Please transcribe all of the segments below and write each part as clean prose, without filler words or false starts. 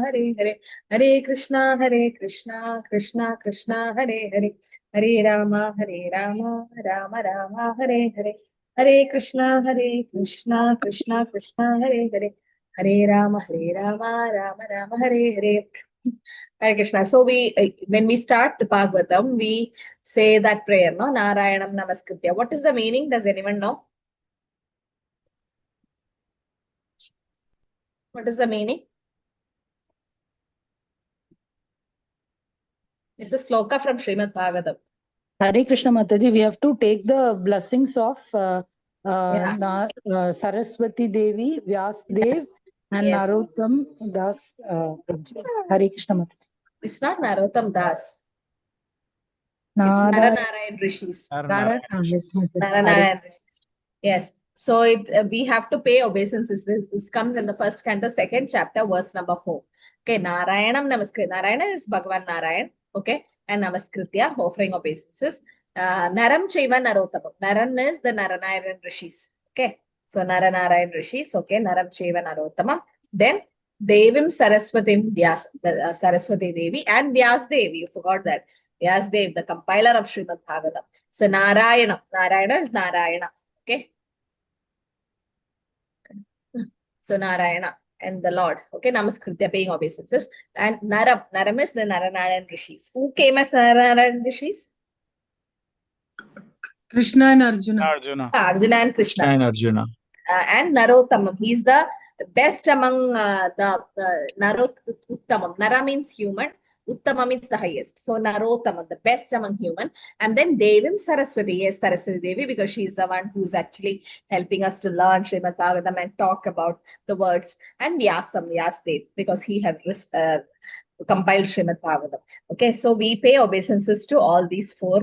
Hare Hare, Hare Krishna, Krishna Krishna, Hare Hare, Hare Rama, Rama Rama, Hare Hare, Hare Krishna, Krishna Krishna, Hare Hare, Hare Rama, Rama Rama, Hare Hare. Hare Krishna. So when we start the Bhagavatam, we say that prayer, no? Narayanam Namaskritya. What is the meaning? Does anyone know? What is the meaning? It's a sloka from Srimad Bhagavatam. Hare Krishna Mataji, we have to take the blessings of Saraswati Devi, Vyas Dev, and Narottam Das. Hare Krishna Mataji. It's not Narottam Das. It's Naranayan Rishis. Naranayan Rishis. Yes. So we have to pay obeisances. This comes in the first canto, second chapter, verse number 4. Okay, Narayanam Namaskritya. Narayana is Bhagavan Narayan. Okay, and Namaskritya, offering obeisances. Naram Chaiva Narottamam. Naran is the Naranayan Rishis. Okay, so Naranayan Rishis. Okay, Naram Chaiva Narottamam. Then Devim Saraswatim Vyas, Saraswati Devi and Vyas Devi. You forgot that. Vyas Dev, the compiler of Srimad Bhagavatam. So Narayana. Narayana is Narayana. Okay. So Narayana and the Lord. Okay, Namaskritya, paying obeisances. And Naram is the Naranayan Rishis. Who came as Naranayan Rishis? Krishna and Arjuna. Arjuna and Krishna. And Narottamam. He's the best among the Narottamam. Nara means human. Uttama means the highest. So Narottamam, the best among human. And then Devim Saraswati. Yes, Saraswati Devi, because she's the one who's actually helping us to learn Srimad Bhagavatam and talk about the words. And Vyasam, Vyasdev, because he have compiled Srimad Bhagavatam. Okay, so we pay obeisances to all these four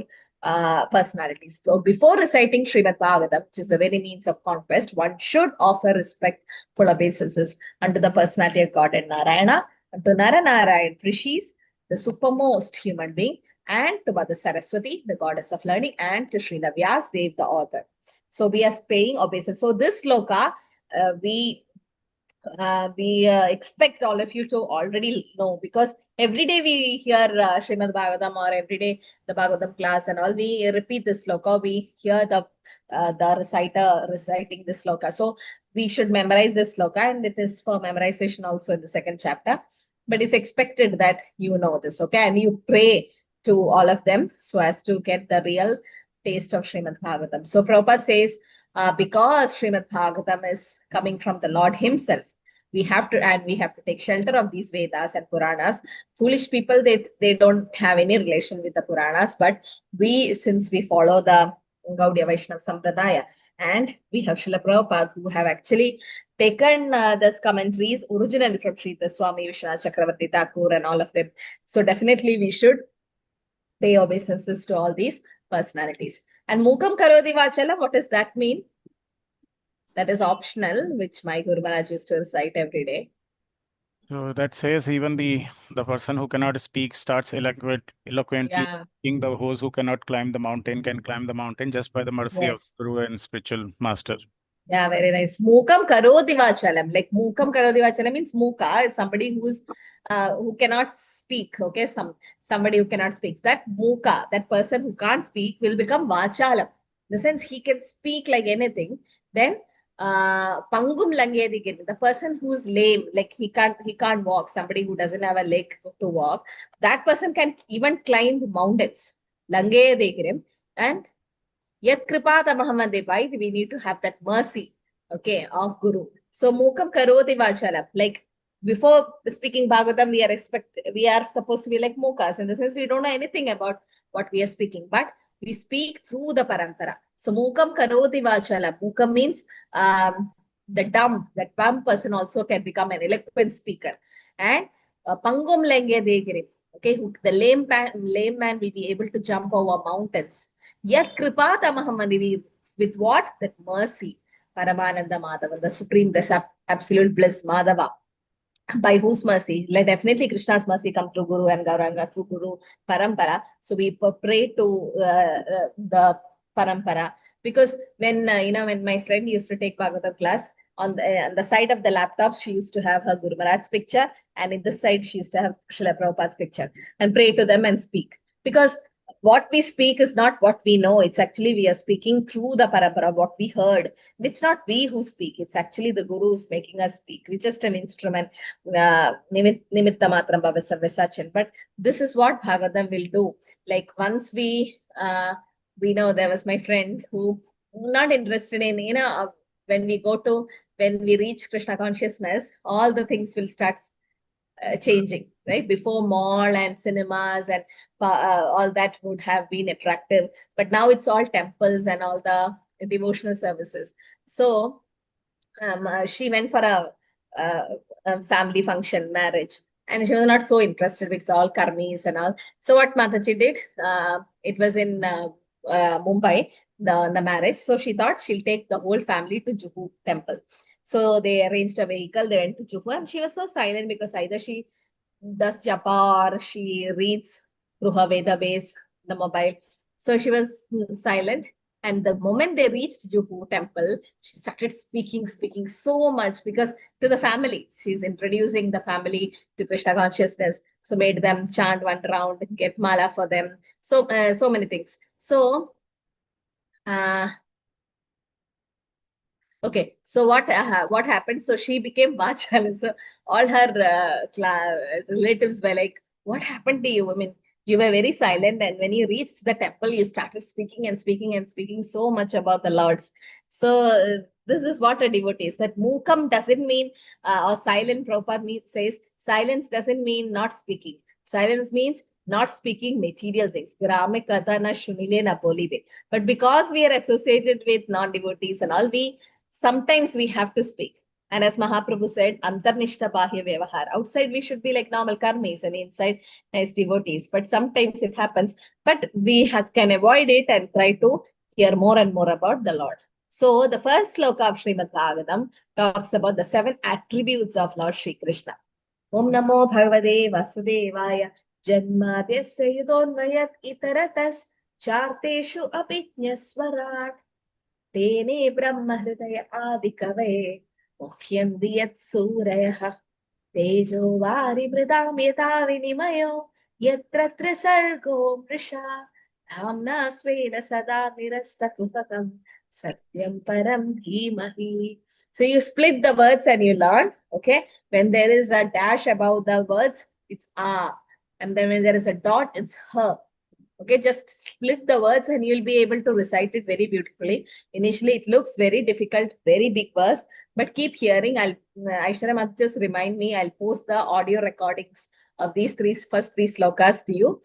personalities. So before reciting Srimad Bhagavatam, which is the very means of conquest, one should offer respectful obeisances unto the personality of God and Narayana, unto Naranayan Rishis, the supermost human being, and to Mother Saraswati, the goddess of learning, and to Srila Vyasdev, the author. So we are paying obeisance. So this sloka, we expect all of you to already know, because every day we hear Srimad Bhagavatam, or every day the Bhagavatam class and all, we repeat this sloka, we hear the reciter reciting this sloka. So we should memorize this sloka, and it is for memorization also in the second chapter. But it's expected that you know this, okay? And you pray to all of them so as to get the real taste of Srimad Bhagavatam. So Prabhupada says, because Srimad Bhagavatam is coming from the Lord himself, we have to take shelter of these Vedas and Puranas. Foolish people, they don't have any relation with the Puranas, but we, since we follow the Gaudiya Vaishnava Sampradaya, and we have Srila Prabhupada, who have actually taken these commentaries originally from Srila Swami Vishwanath Chakravarti Thakur and all of them. So definitely we should pay obeisances to all these personalities. And Mukam Karodi Vachalam, what does that mean? That is optional, which my Guru Maharaj used to recite every day. So that says even the person who cannot speak starts eloquently speaking. Those who cannot climb the mountain can climb the mountain just by the mercy of Guru and spiritual master. Yeah, very nice. Mukam Karodi Vachalam. Like Mukam Karodi Vachalam means Muka is somebody who cannot speak. Okay, somebody who cannot speak. That Muka, that person who can't speak, will become Vachalam. In the sense he can speak like anything. Then Pangum Langedigin, the person who's lame, like he can't walk, somebody who doesn't have a leg to walk, that person can even climb mountains. Langedigin. And Yat Kripata Mahamadevai, we need to have that mercy, okay, of Guru. So Mukam Karoti Vachalam, like before speaking Bhagavatam, we are supposed to be like Mukas, in the sense we don't know anything about what we are speaking, but we speak through the parampara. So Mukam Karoti Vachalam. Mukam means the dumb, that dumb person also can become an eloquent speaker. And Pangum Lenge Degiri, okay, the lame man will be able to jump over mountains. Yat Kripata Mahamadivi, with what? That mercy. Paramananda Madhava, the supreme, the absolute bliss, Madhava. By whose mercy? Let definitely Krishna's mercy come through Guru and Gauranga, through Guru Parampara. So we pray to the Parampara. Because when my friend used to take Bhagavatam class, on the side of the laptop, she used to have her Guru Maharaj's picture, and in this side, she used to have Srila Prabhupada's picture, and pray to them and speak. Because what we speak is not what we know. It's actually we are speaking through the parampara, what we heard. It's not we who speak. It's actually the Guru who's making us speak. We're just an instrument. Nimitta matram bhava sarva sachin. But this is what Bhagavatam will do. Like once we know, there was my friend who not interested in, when we reach Krishna consciousness, all the things will start changing, right? Before mall and cinemas and all that would have been attractive, but now it's all temples and all the devotional services. So she went for a family function, marriage, and she was not so interested because all karmis and all. So what Mataji did, it was in Mumbai, the marriage. So she thought she'll take the whole family to Juhu temple. So they arranged a vehicle, they went to Juhu, and she was so silent because either she does japa or she reads through her Veda base, the mobile. So she was silent. And the moment they reached Juhu temple, she started speaking so much because to the family, she's introducing the family to Krishna consciousness. So made them chant one round, get mala for them. So, so many things. So, okay, so what happened? So she became Vachal. So all her relatives were like, "What happened to you? I mean, you were very silent, and when you reached the temple, you started speaking and speaking and speaking so much about the Lords." So this is what a devotee is. That mukam doesn't mean or silent. Prabhupada says silence doesn't mean not speaking. Silence means not speaking material things. But because we are associated with non-devotees and all, sometimes we have to speak. And as Mahaprabhu said, Antarnishta Bahya Vyavahar. Outside we should be like normal karmis and inside nice devotees. But sometimes it happens. But we can avoid it and try to hear more and more about the Lord. So the first sloka of Srimad Bhagavatam talks about the 7 attributes of Lord Shri Krishna. Om Namo Bhagavate Vasudevaya Janmadhyasya Yudonvayat Itaratas Charteshu Abhijñaswarat Tene Brahma Hridaya Adikave Muhyandi Yat Surayah Tejo Vari Mridam Yata Vinimayo Yatra Trisargo Mrisha Dhamna Sveda Sada Nirasta Kupakam Satyam Param Dhimahi. So you split the words and you learn, okay? When there is a dash above the words, it's ah. And then when there is a dot, it's her. Okay, just split the words and you'll be able to recite it very beautifully. Initially, it looks very difficult, very big verse, but keep hearing. Aishwarya must just remind me, I'll post the audio recordings of these first three slokas to you,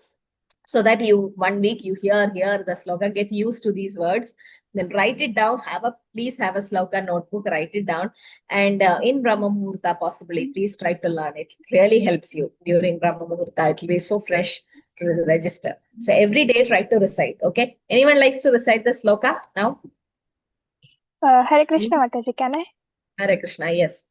so that you 1 week you hear the sloka, get used to these words, then write it down. Please have a sloka notebook, write it down, and in Brahma Muhurta possibly, please try to learn it. It really helps you during Brahma Muhurta. It will be so fresh to register. So every day try to recite. Okay, anyone likes to recite the sloka now? Hare Krishna Mataji, can I? Hare Krishna, yes.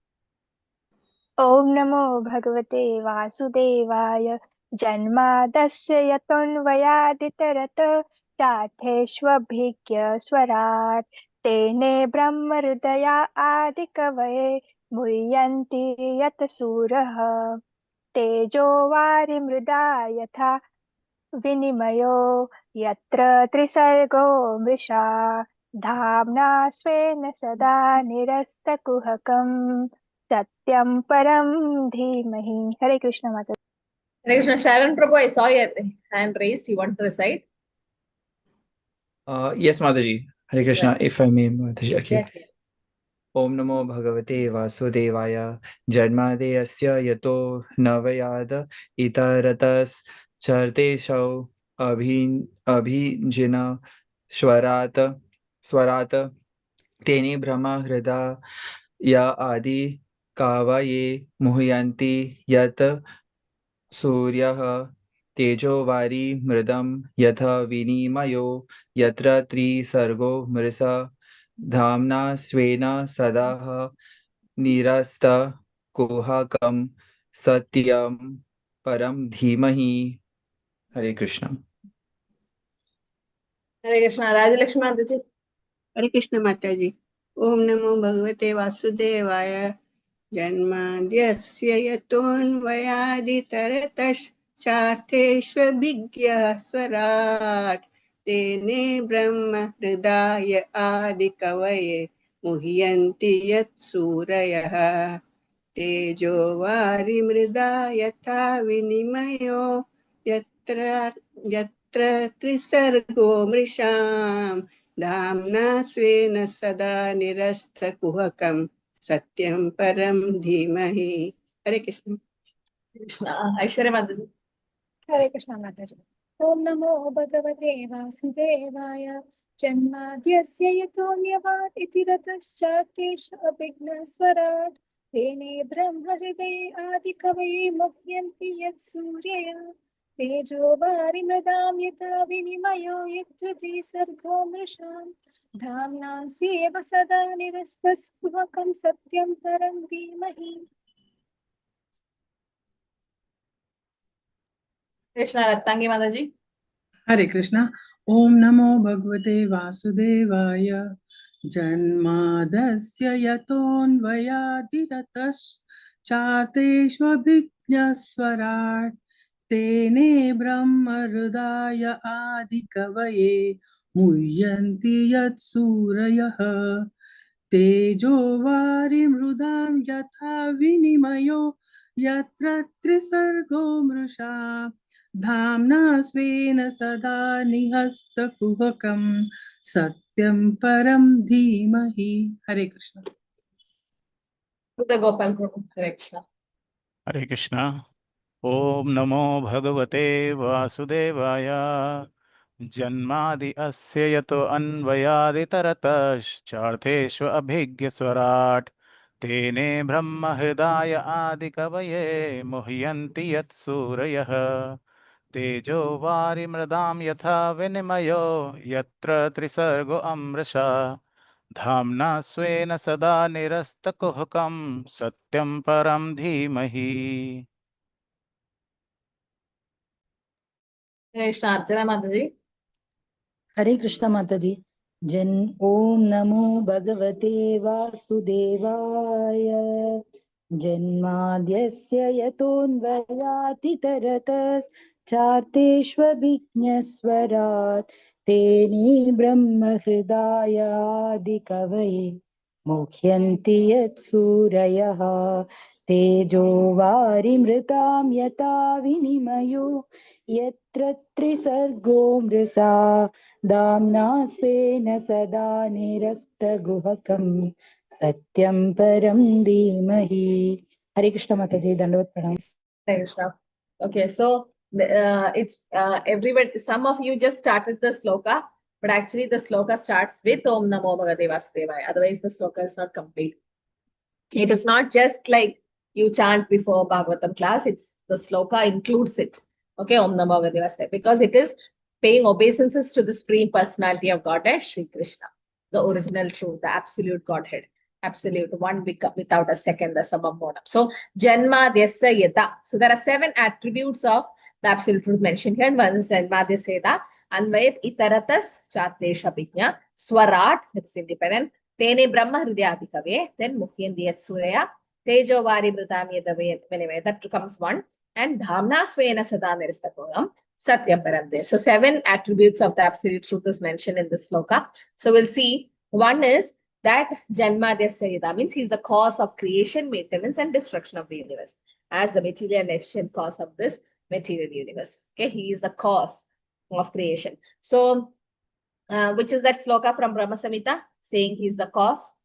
Om Namo Bhagavate Vasudevaya Janmadasya Yatonvayaditarat Tatheshvabhikya Swarat Tene Brahma Hridaya Adikavaye Muhyanti Yatasuraha Tejo Vari Mrida Yatha Vinimayo Yatra Trisargo Mrisha Dhamna Svena Sada Nirasta Kuhakam Satyam Param Dhimahi. Hare Krishna Mata. Hare Krishna. Sharon Prabhu, I saw your hand raised. You want to recite? Yes, Mataji. Hare Krishna, Yeah. if I may, Mataji. Okay. Yes, yes. Om Namo Bhagavate Vasudevaya Janmadeyasya Yato Navayada Itaratas Charteshau Abhijina Swarat Tene Brahma Hrida Ya Adi Kavaye Muhyanti Yat Suryah Tejo Vari Mridam Yatha Vinimayo Yatra Sargo Mrisa Dhamna Svena Sadaha Nirasta Kohakam Satyam Param Dhimahi. Hare Krishna. Hare Krishna. Rajalakshmi Mataji. Hare Krishna Mataji. ओम नमो भगवते वासुदेवाय जन्माद्यस्य यतोऽन्वयादितरतश्चार्थेष्वभिज्ञः स्वराट् तेने ब्रह्म हृदय आदिकवये मुह्यन्ति यत्सूरयः तेजो वारिमृदा यथा विनिमयो यत्र यत्र त्रिसर्गो मृषां धाम्ना स्वेन सदा निरस्तकुहकं सत्यं परं धीमहि। हरे कृष्ण। Krishna. Aishwarya Mataji. हरे कृष्ण माताजी। ओम नमो भगवते वासुदेवाय जन्माद्यस्य यतोऽन्वयादितरतश्चार्थेष्वभिघ्नस्वराट् अभिघ्नस्वराट् तेने ब्रह्म हृदये आदिकवये मुह्यन्ति यत्सूर्यया तेजो वारिमृदां यथा विनिमयो यत्र त्रिसर्गो मृषां धाम्नां स्वेन सदा निरस्तकुहकं सत्यं परं धीमहि। Krishna Rattangi Mataji. हरे कृष्णा। ओम नमो भगवते वासुदेवाय जन्मादस्य यतोऽन्वयादितरतश्चार्थेष्वभिज्ञस्वराट् तेने ब्रह्म हृदय आदिकवये मुह्यन्ति यत्सूरयः तेजो वारिमृदां यथा विनिमयो यत्र त्रिसर्गो मृषा धाम्ना स्वेन सदा निहस्तकुहकं सत्यं परं धीमहि। हरे Krishna. Buddha Gopal Guru. Hare Krishna. Hare Krishna. Om Namo Bhagavate Vasudevaya Janmadi Asya Yato Anvayadi Taratash Chartheshva Abhigya Swarat Tene Brahma Hridaya Adi Kavaye Muhyanti Yat Surayah Tejo Vari Mradam Yatha Vinimayo Yatra Trisargo Amrasha Dhamna Swena Sada Nirastakuhakam Satyam Param Dhimahi. Krishna Archana Mataji. हरे कृष्ण माताजी। ओम नमो भगवते वासुदेवाय जन्माद्यस्य यतोऽन्वयादितरतश्चार्थेष्वभिज्ञस्वराट् तेने ब्रह्म हृदय आदिकवये मुह्यन्ति यत्सूरयः तेजो वारिमृतां यथा विनिमयो यत्र त्रिसर्गो मृषा धाम्ना स्वेन सदा निरस्तकुहकं सत्यं परं धीमहि। हरे कृष्ण माताजी, दंडवत प्रणाम। Hare Krishna. Okay, so it's everybody. Some of you just started the sloka, but actually the sloka starts with Om Namo Bhagavate Vasudevaya. Otherwise, the sloka is not complete. It is not just like you chant before Bhagavatam class. It's the sloka includes it. Okay, Om Namo Bhagavate Vasudevaya, because it is paying obeisances to the Supreme Personality of Godhead, Shri Krishna, the original truth, the absolute Godhead, absolute one without a second, the summum bonum. So Janma Dyasya Yata. So there are 7 attributes of the absolute truth mentioned here. One is Janma Dyasya Yata, Anvayat Itaratas Chatesha Pijna, Swarat, that's independent, Tene Brahma Hridyadikave, then Mukhyanti Yat Surya, Tejo Vari Vritam Yadave, anyway, that becomes 1. And Dhamna Svena Sada Niristapogam, Satyam Paramde. So 7 attributes of the absolute truth is mentioned in this sloka. So we'll see. One is that Janma Dyasya means he's the cause of creation, maintenance, and destruction of the universe, as the material and efficient cause of this material universe. Okay, he is the cause of creation. So, which is that sloka from Brahma Samhita saying he's the cause?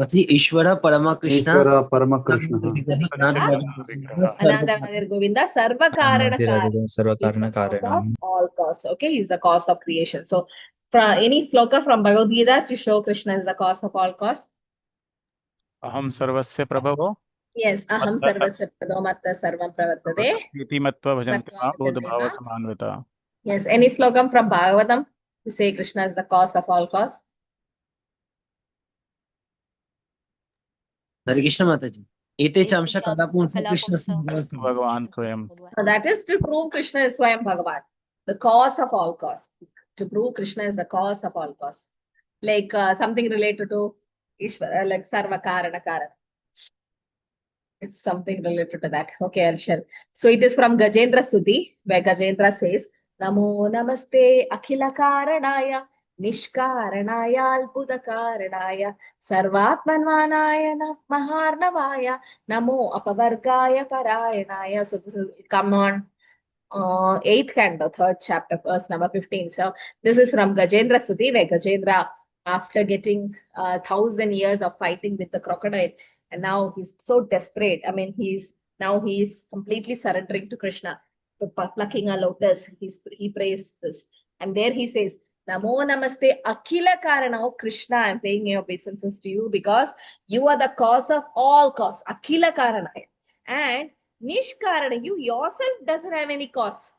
Ishvara Parama Krishna. Ishvara Parama Krishna. Anandanadir Govinda Sarva Karana Karanam. All cause. Okay, he's the cause of creation. So, from any sloka from Bhagavad Gita to show Krishna is the cause of all cause. Aham Sarvasya Prabhavo. Yes, Aham Sarvasya Pradomatta Sarvam Pravartate. Iti Matva Bhajantima Bodha Bhava Samanvita. Yes, any slokam from Bhagavatam to say Krishna is the cause of all cause. Hare Krishna Mataji. Ete Chamsha Kalapun Krishna. Bhagavan Swayam. That is to prove Krishna is Swayam Bhagavan, the cause of all cause. To prove Krishna is the cause of all cause. like something related to Ishvara, like Sarva Karana Karana. It's something related to that. Okay, I'll share. So it is from Gajendra Sudhi, where Gajendra says, Namo Namaste Akhila Karanaya Nishkaranaya Albuda Karanaya Sarvatmanvanaya Maharnavaya Namo Apavargaya Parayanaya. So this is come on 8th canto, 3rd chapter, verse number 15. So this is from Gajendra Sudhi, where Gajendra, after getting 1,000 years of fighting with the crocodile, and now he's so desperate. I mean, he's completely surrendering to Krishna, plucking a lotus. He prays this, and there he says, Namo Namaste Akhila Karana. Oh Krishna, I'm paying your obeisances to you because you are the cause of all cause. Akhila Karana. And Nishkarana, you yourself doesn't have any cause.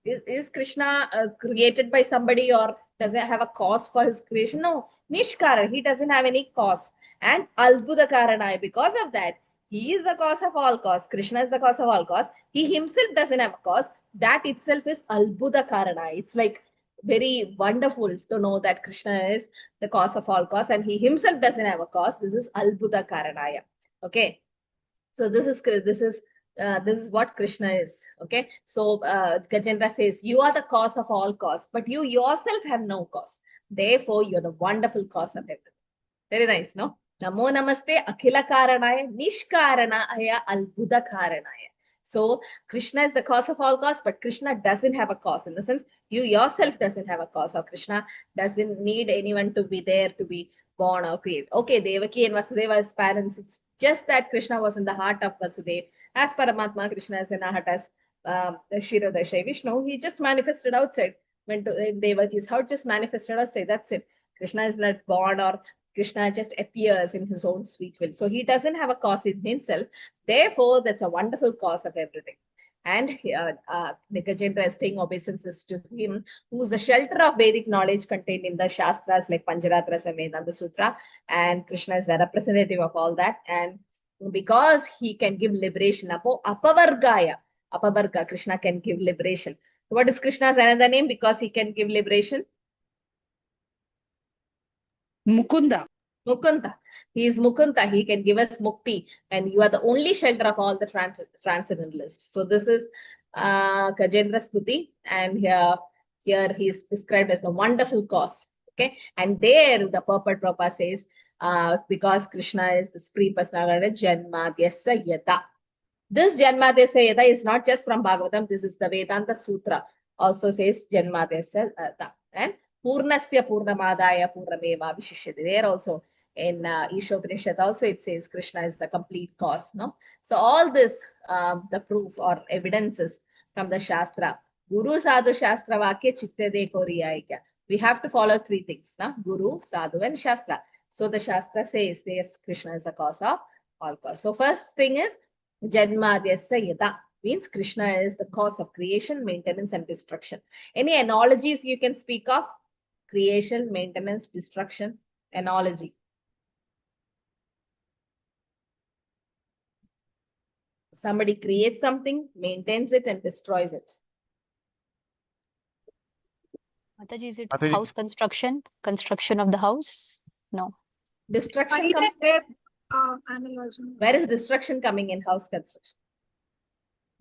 Is Krishna created by somebody, or does it have a cause for his creation? No, Nishkarana, he doesn't have any cause. And Albuda Karana, because of that, he is the cause of all cause. Krishna is the cause of all cause. He himself doesn't have a cause. That itself is Albuda Karana. It's like very wonderful to know that Krishna is the cause of all cause and he himself doesn't have a cause. This is Albuda Karanaya. Okay. So this is what Krishna is. Okay. So Gajendra says, you are the cause of all cause, but you yourself have no cause. Therefore, you're the wonderful cause of everything. Very nice, no? Namo Namaste Akhila Karanaya Nishkaranaya Albuda Karanaya. So Krishna is the cause of all cause, but Krishna doesn't have a cause. In the sense, you yourself doesn't have a cause, or Krishna doesn't need anyone to be there to be born or created. Okay, Devaki and Vasudeva as parents, it's just that Krishna was in the heart of Vasudeva. As Paramatma, Krishna is in our heart as Shirodashai Vishnu. He just manifested outside. Went to Devaki's heart, just manifested outside. That's it. Krishna is not born, or Krishna just appears in his own sweet will. So he doesn't have a cause in himself. Therefore, that's a wonderful cause of everything. And here, Gajendra is paying obeisances to him, who is the shelter of Vedic knowledge contained in the Shastras like Pancharatras and Vedanta Sutra. And Krishna is a representative of all that. And because he can give liberation, Apavargaya, Krishna can give liberation. What is Krishna's another name? Because he can give liberation? Mukunda. Mukunda. He is Mukunda. He can give us mukti. And you are the only shelter of all the transcendentalists. So this is Gajendra Stuti. And here he is described as the wonderful cause. Okay. And there the purport Prabhupada says, because Krishna is the supreme personality, Janmadyasya Yata. This Janmadyasya Yata is not just from Bhagavatam. This is the Vedanta Sutra. Also says Janmadyasya Yata. And Purnasya Purnamadaya Purnameva Vishishyate. There also in Ishopanishad also it says Krishna is the complete cause. No, so all this the proof or evidences from the Shastra. Guru Sadhu Shastra Vakya Chitte De Koriyaikya. We have to follow three things, no? Guru, Sadhu, and Shastra. So the Shastra says yes, Krishna is the cause of all cause. So first thing is Janmadyasya Yata. Means Krishna is the cause of creation, maintenance, and destruction. Any analogies you can speak of? Creation, maintenance, destruction, analogy. Somebody creates something, maintains it, and destroys it. Mataji, is it Mataji. house construction? Construction of the house? No. Destruction comes there. Where is destruction coming in house construction?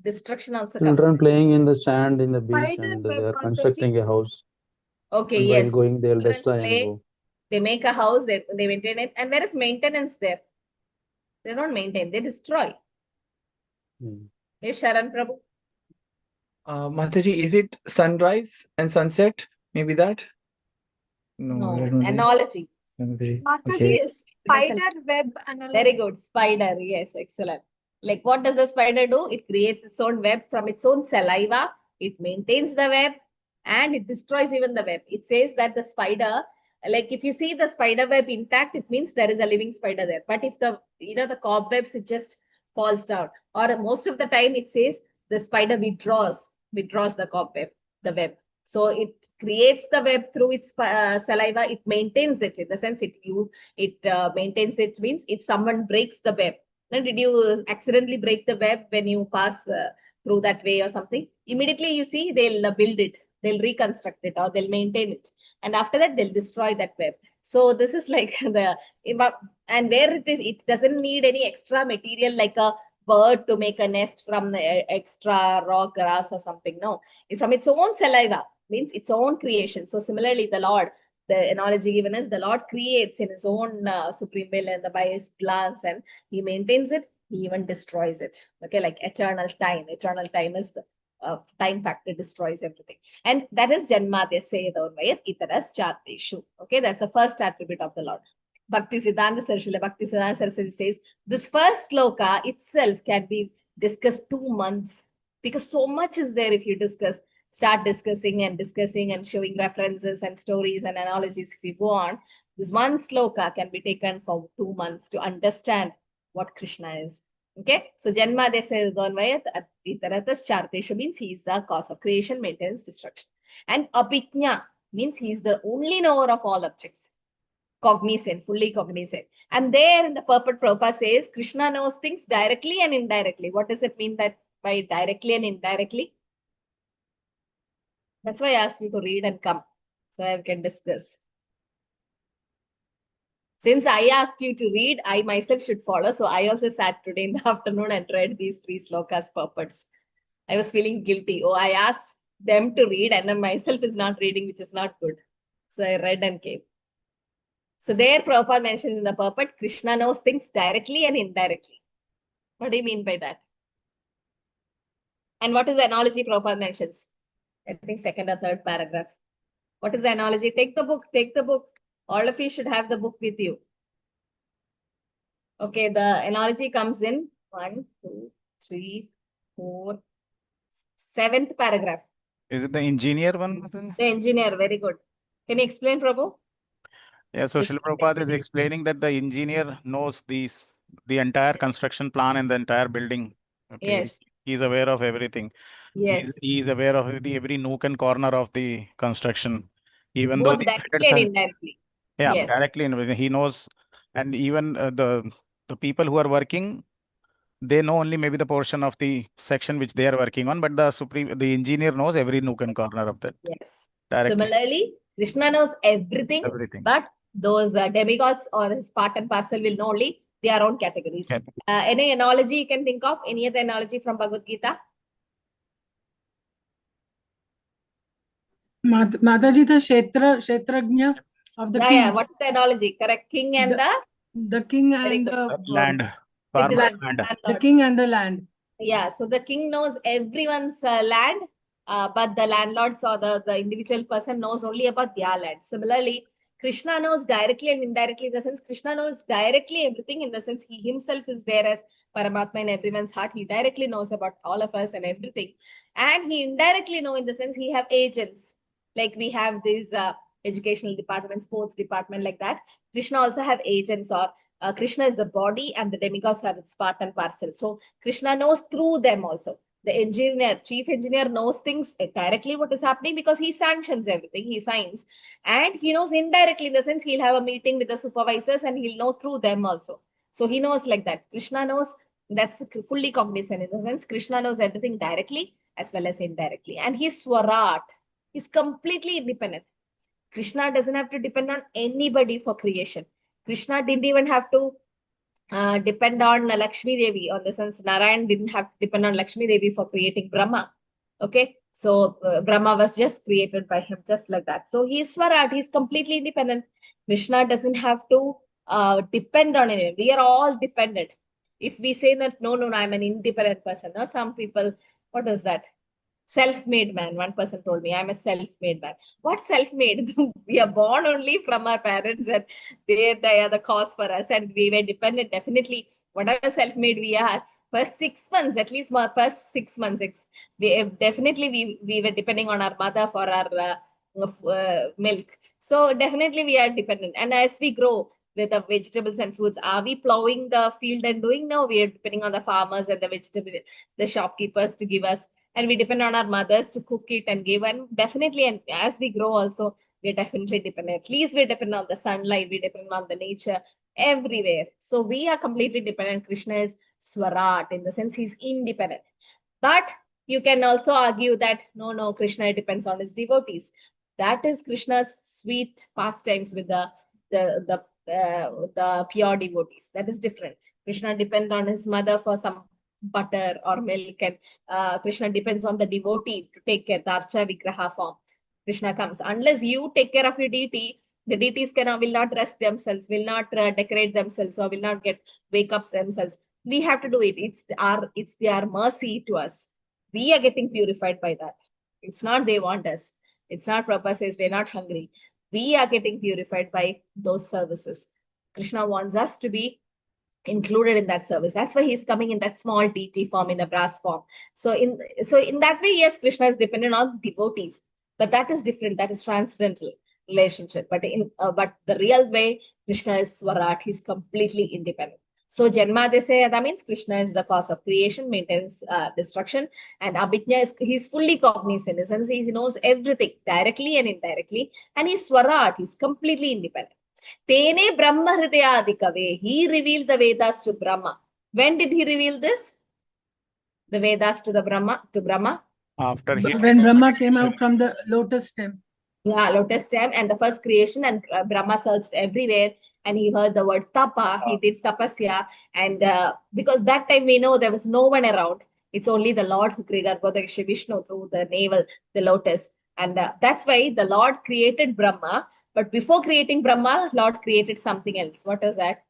Destruction also Children comes. playing in the sand in the beach and they are constructing a house. Okay, And yes. while going, they'll Children destroy and play, go. they make a house, they maintain it. And where is maintenance there? They don't maintain, they destroy. Yes, Sharan Prabhu. Mataji, is it sunrise and sunset? Maybe that? No, I don't think. Analogy. Mataji. Mataji, Okay. spider web analogy. Very good. Spider. Yes, excellent. Like what does the spider do? It creates its own web from its own saliva. It maintains the web and it destroys even the web. It says that the spider, like if you see the spider web intact, it means there is a living spider there. But if the cobwebs, it just falls down. Or most of the time it says the spider withdraws the cobweb, the web. So it creates the web through its saliva. It maintains it in the sense it maintains it means if someone breaks the web. Then did you accidentally break the web when you pass through that way or something? Immediately you see they'll build it, they'll reconstruct it, or they'll maintain it. And after that, they'll destroy that web. So this is like and where it is, it doesn't need any extra material like a bird to make a nest from the extra raw grass or something. No, from its own saliva, means its own creation. So similarly, the Lord, the analogy given is the Lord creates in his own supreme will and by his plans, and he maintains it, he even destroys it. Okay, like eternal time. Eternal time is the time factor destroys everything. And that is Janmadhyasya Dharmaya Itaras Charteshu. Okay, that's the first attribute of the Lord. Bhakti Siddhanta Saraswati says this first sloka itself can be discussed 2 months, because so much is there if you start discussing and showing references and stories and analogies. If you go on, this one sloka can be taken for 2 months to understand what Krishna is. Okay, so Janmadhyasya Dharmaya Itaratas Charteshu means he is the cause of creation, maintenance, destruction. And Abhijna means he is the only knower of all objects. Cognizant, fully cognizant. And there in the purport, Prabhupada says Krishna knows things directly and indirectly. What does it mean that by directly and indirectly? That's why I asked you to read and come, so I can discuss. Since I asked you to read, I myself should follow. So I also sat today in the afternoon and read these 3 slokas purports. I was feeling guilty. Oh, I asked them to read and I myself is not reading, which is not good. So I read and came. So there Prabhupada mentions in the purport, Krishna knows things directly and indirectly. What do you mean by that? And what is the analogy Prabhupada mentions? I think 2nd or 3rd paragraph. What is the analogy? Take the book, take the book. All of you should have the book with you. Okay, the analogy comes in 1, 2, 3, 4, 7th paragraph. Is it the engineer one? The engineer, very good. Can you explain, Prabhu? Yeah, so Srila Prabhupada is explaining that the engineer knows the entire construction plan and the entire building. Okay, Yes. He's aware of everything. Yes. He's aware of every nook and corner of the construction, even Both though directly and indirectly. yeah, Yes. directly and he knows, and even the people who are working, they know only maybe the portion of the section which they are working on, but the engineer knows every nook and corner of that. Yes. Directly. Similarly, Krishna knows everything. But those demigods or his part and parcel will know only their own categories. Any analogy you can think of? Any other analogy from Bhagavad Gita? Mataji, the Kshetrajna of the king. Yeah, what's the analogy? Correct. King and the king and the land. The king and the land. Yeah, so the king knows everyone's land, but the landlords or the individual person knows only about their land. Similarly, Krishna knows directly and indirectly, in the sense Krishna knows directly everything, in the sense he himself is there as Paramatma in everyone's heart. He directly knows about all of us and everything. And he indirectly knows in the sense he have agents. Like we have this educational department, sports department, like that. Krishna also have agents, or Krishna is the body and the demigods are its part and parcel. So Krishna knows through them also. The engineer, chief engineer knows things directly what is happening because he sanctions everything, he signs. And he knows indirectly, in the sense he'll have a meeting with the supervisors and he'll know through them also. So he knows like that. Krishna knows, that's fully cognizant, in the sense Krishna knows everything directly as well as indirectly. And he's Swarat. He's completely independent. Krishna doesn't have to depend on anybody for creation. Krishna didn't even have to depend on Lakshmi Devi, on the sense Narayan didn't have to depend on Lakshmi Devi for creating Brahma. Okay, so Brahma was just created by him, just like that. So he is Swarat, he's completely independent. Krishna doesn't have to depend on anyone. We are all dependent. If we say that, no, I'm an independent person. No? Some people, what is that? Self-made man. One person told me, I'm a self-made man. What self-made? We are born only from our parents and they are the cause for us, and we were dependent. Definitely, whatever self-made we are, first 6 months, at least first 6 months, we were depending on our mother for our milk. So definitely we are dependent. And as we grow with the vegetables and fruits, are we plowing the field and doing? No, we are depending on the farmers and the shopkeepers to give us. And we depend on our mothers to cook it and give. And definitely, and as we grow also, we're definitely dependent. At least we depend on the sunlight, we depend on the nature, everywhere. So we are completely dependent. Krishna is Swarat, in the sense he's independent. But you can also argue that, no, Krishna depends on his devotees. That is Krishna's sweet pastimes with the the pure devotees. That is different. Krishna depends on his mother for some butter or milk, and Krishna depends on the devotee to take care. The Archa Vigraha form. Krishna comes. Unless you take care of your deity, the deities will not rest themselves, will not decorate themselves, or will not wake up themselves. We have to do it. It's their mercy to us. We are getting purified by that. It's not they want us. It's not Prabhupada says they're not hungry. We are getting purified by those services. Krishna wants us to be included in that service. That's why he's coming in that small deity form, in a brass form. So in that way, yes, Krishna is dependent on devotees, but that is different. That is transcendental relationship. But but the real way, Krishna is Swarat. He's completely independent. So Janma, they say, that means Krishna is the cause of creation, maintenance, destruction, and Abhijna is he's fully cognizant. In the sense, he knows everything directly and indirectly, and he's Swarat. He's completely independent. Tene Brahma Hridayadikave. He revealed the Vedas to Brahma. When did he reveal this? The Vedas to Brahma. After when Brahma came out from the lotus stem. Yeah, lotus stem and the first creation, and Brahma searched everywhere and he heard the word tapa. He did tapasya, and because that time we know there was no one around. It's only the Lord who created Vishnu through the navel, the lotus. And that's why the Lord created Brahma. But before creating Brahma, Lord created something else. What is that?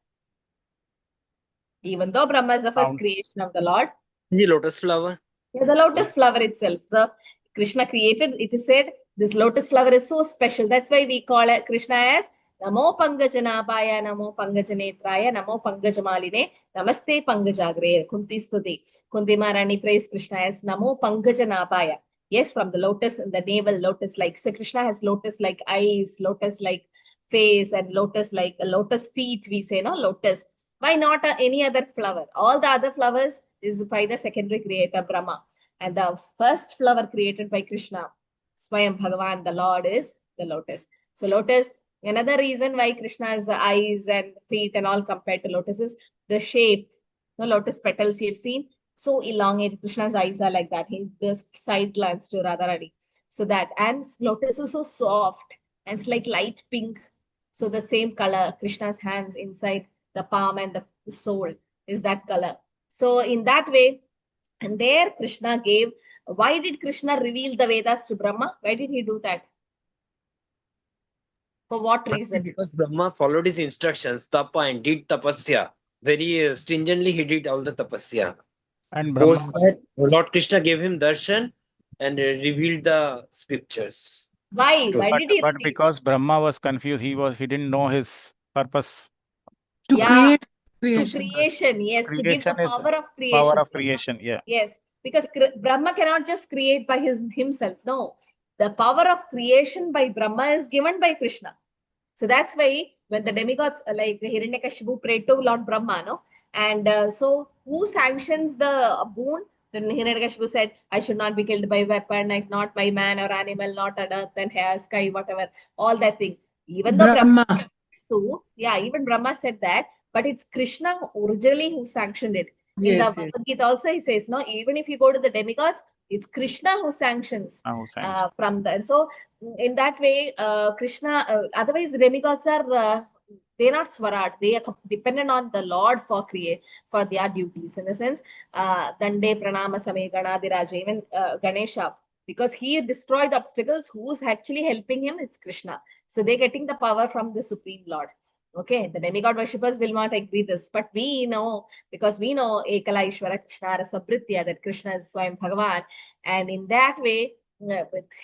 Even though Brahma is the first creation of the Lord. The lotus flower. Yeah, the lotus flower itself. So Krishna created, it is said, this lotus flower is so special. That's why we call it Krishna as Namo Pangajanabhaya, Namo Pangajanetraya, Namo Pangajamaline, Namaste Pangajagre, Kunti Stuti. Kunti Maharani praised Krishna as Namo Pangajanabhaya. Yes, from the lotus and the navel, lotus-like. So Krishna has lotus-like eyes, lotus-like face, and lotus-like lotus feet, we say, no? Lotus. Why not any other flower? All the other flowers is by the secondary creator, Brahma. And the first flower created by Krishna, Swayam Bhagavan, the Lord, is the lotus. So lotus, another reason why Krishna's eyes and feet and all compared to lotus is the shape. The lotus petals you've seen, so elongated. Krishna's eyes are like that. He does side glance to Radharani. So that, and lotus is so soft and it's like light pink. So the same color, Krishna's hands inside the palm and the soul is that color. So in that way, and there Krishna gave, why did Krishna reveal the Vedas to Brahma? Why did he do that? For what reason? Because Brahma followed his instructions, tapa, and did tapasya. Very stringently he did all the tapasya. And Post that, Lord Krishna gave him darshan and revealed the scriptures. Why? Why did he? But because Brahma was confused, he didn't know his purpose. To create creation. To creation, yes, creation, to give the power of creation. Power of creation, yeah. Yes, because Brahma cannot just create by himself. No, the power of creation by Brahma is given by Krishna. So that's why when the demigods like Hiranyakashipu prayed to Lord Brahma, no? And so who sanctions the boon? Then Hiranyakashipu said, I should not be killed by weapon, like not by man or animal, not on earth and hair, sky, whatever, all that thing. Even though Brahma even Brahma said that, but it's Krishna originally who sanctioned it. In the Bhagavad Gita also he says, no, even if you go to the demigods, it's Krishna who sanctions from there. So in that way, Krishna, otherwise the demigods are, they're not Swarat. They are dependent on the Lord for their duties. In the sense, Dande Pranama Same Ganadiraja, even Ganesha, because he destroyed the obstacles, who's actually helping him? It's Krishna. So they're getting the power from the Supreme Lord. Okay, the demigod worshippers will not agree this, but we know, because we know Ekala Ishvara Krishna Rasabritya, that Krishna is Swayam Bhagavan, and in that way,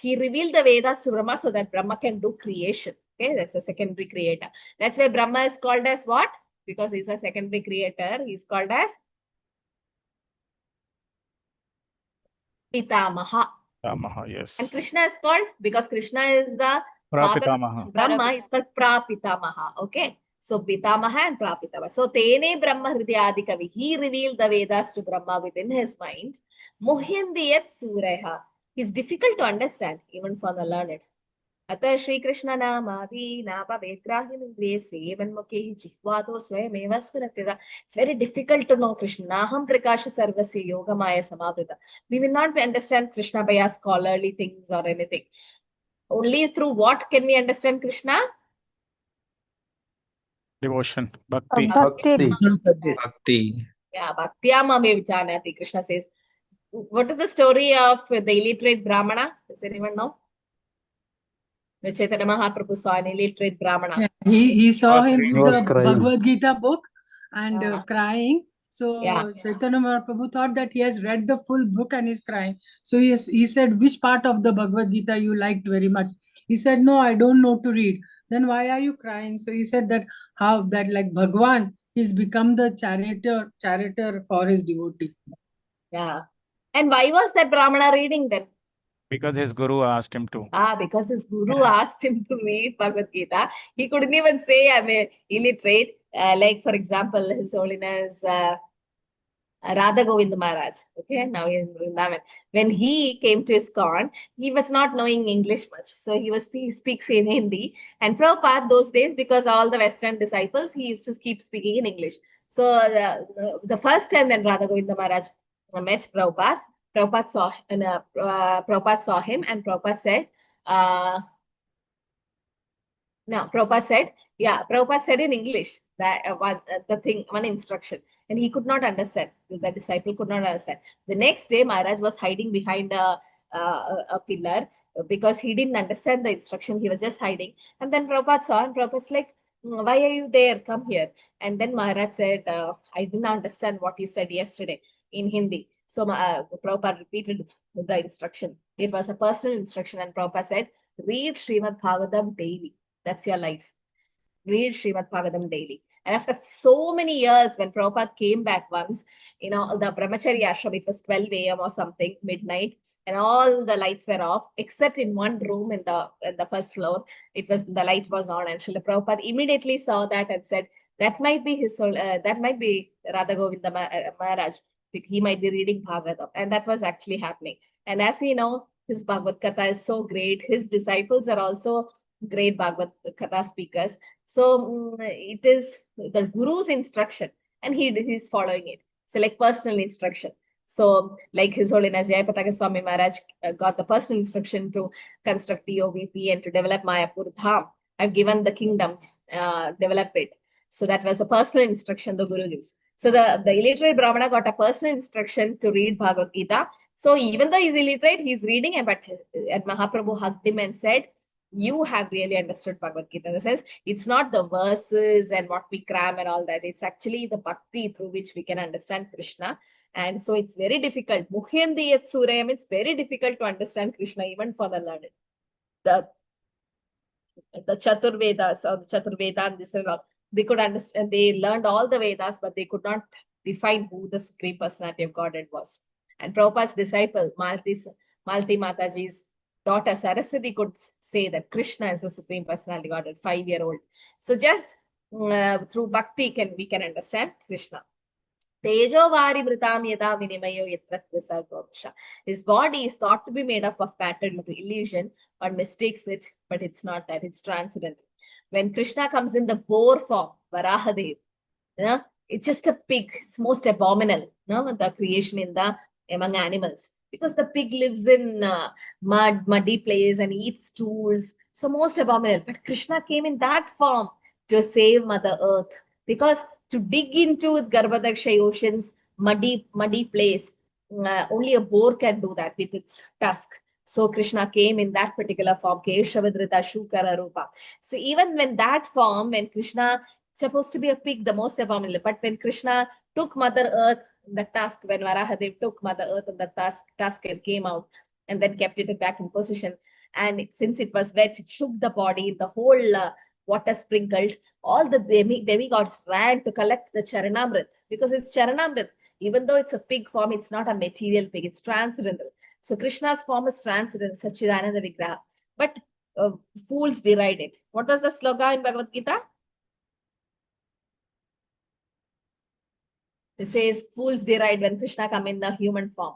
he revealed the Vedas to Brahma so that Brahma can do creation. Okay, that's a secondary creator. That's why Brahma is called as what? Because he's a secondary creator, he's called as Pitamaha. Yes. And Krishna is called, because Krishna is the Prapitamaha. Brahma is called Prapitamaha. Okay. So Pitamaha and Prapitamaha. So Tene Brahma Hridayadikavi. He revealed the Vedas to Brahma within his mind. Muhyandiyat Sureha. It's difficult to understand even for the learned. Ata Shri Krishna Namadi Napa Vedrahim Sevan Mukhi Jihvato Swayameva Spuratida. It's very difficult to know Krishna. Naham Prakasha Sarvasya Yoga Maya Samavrita. We will not understand Krishna by our scholarly things or anything. Only through what can we understand Krishna? Devotion. Bhakti. Bhakti. Bhakti. Yeah, Bhaktyam ame vijanati, Krishna says. What is the story of the illiterate Brahmana? Does anyone know? The Chaitanya Mahaprabhu saw an illiterate Brahmana. Yeah, he saw him He with was the crying. Bhagavad Gita book and crying. So Yeah. Chaitanya Mahaprabhu thought that he has read the full book and is crying. So he said, which part of the Bhagavad Gita you liked very much? He said, no, I don't know to read. Then why are you crying? So he said that how that like Bhagwan, he's become the charioteer for his devotee. Yeah. And why was that Brahmana reading then? Because his guru asked him to. Because his guru asked him to read Bhagavad Gita. He couldn't even say I'm a illiterate. Like, for example, His Holiness Radha Govinda Maharaj. Okay, now he's in Vrindavan. When he came to ISKCON, he was not knowing English much. So he speaks in Hindi. And Prabhupada those days, because all the Western disciples, he used to keep speaking in English. So the first time when Radha Govinda Maharaj met Prabhupada, Prabhupada saw him and Prabhupada said, Prabhupada said in English that one instruction, and he could not understand. The disciple could not understand. The next day, Maharaj was hiding behind a pillar because he didn't understand the instruction. He was just hiding. And then Prabhupada saw, and Prabhupada's like, why are you there? Come here. And then Maharaj said, I didn't understand what you said yesterday in Hindi. So Prabhupada repeated the instruction. It was a personal instruction, and Prabhupada said, read Srimad Bhagavatam daily. That's your life. Read Srimad Bhagavatam daily. And after so many years, when Prabhupada came back once, the Brahmachari ashram, it was 12 a.m. or something, midnight, and all the lights were off, except in one room in the first floor, the light was on, and Srila Prabhupada immediately saw that and said, that might be Radha Govinda Maharaj. He might be reading Bhagavatam. And that was actually happening. And as we know, his Bhagavad Katha is so great. His disciples are also great Bhagavad Katha speakers. So it is the Guru's instruction, and he's following it. So like personal instruction. So like His Holiness Jayapataka Swami Maharaj got the personal instruction to construct TOVP and to develop Mayapur Dham. I've given the kingdom, develop it. So that was a personal instruction the Guru gives. So the illiterate Brahmana got a personal instruction to read Bhagavad Gita. So even though he's illiterate, he's reading it, but Mahaprabhu hugged him and said, you have really understood Bhagavad Gita. In the sense, it's not the verses and what we cram and all that. It's actually the bhakti through which we can understand Krishna. And so it's very difficult. Muhyandi yat surayam, it's very difficult to understand Krishna even for the learned. The Chaturvedas or the Chaturvedan, this and all, they could understand, they learned all the Vedas, but they could not define who the Supreme Personality of Godhead was. And Prabhupada's disciple, Malti Mataji's daughter Saraswati could say that Krishna is the Supreme Personality Godhead, 5-year-old. So just through bhakti we can understand Krishna. Tejovari vritam yada vinimayo yatra visargomsha. His body is thought to be made up of matter due to illusion, or mistakes it, but it's not that, it's transcendental. When Krishna comes in the boar form, Varahadev, it's just a pig. It's most abominable, the creation among animals. Because the pig lives in muddy place and eats stools. So most abominable. But Krishna came in that form to save Mother Earth. Because to dig into Garbhadaksha ocean's muddy place, only a boar can do that with its tusk. So Krishna came in that particular form, Keshavadrita Shukara Rupa. So even when Krishna is supposed to be a pig, the most abominable, but when Krishna took Mother Earth, the tusk, when Varahadev took Mother Earth and the tusk and came out and then kept it back in position, and since it was wet, it shook the body, the whole water sprinkled, all the demigods ran to collect the Charanamrit, because it's Charanamrit. Even though it's a pig form, it's not a material pig, it's transcendental. So Krishna's form is transcendental, Sachidananda Vigraha. But fools deride it. What was the slogan in Bhagavad Gita? It says, fools deride when Krishna come in the human form.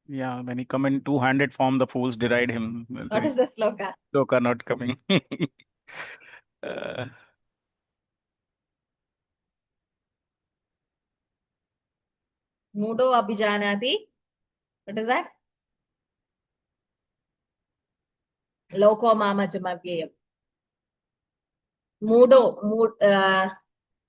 Yeah, when he come in two-handed form, the fools deride him. What is the sloka? Sloka not coming. Mudo abhijanati. What is that? Loko mama jamavyayam. Mudo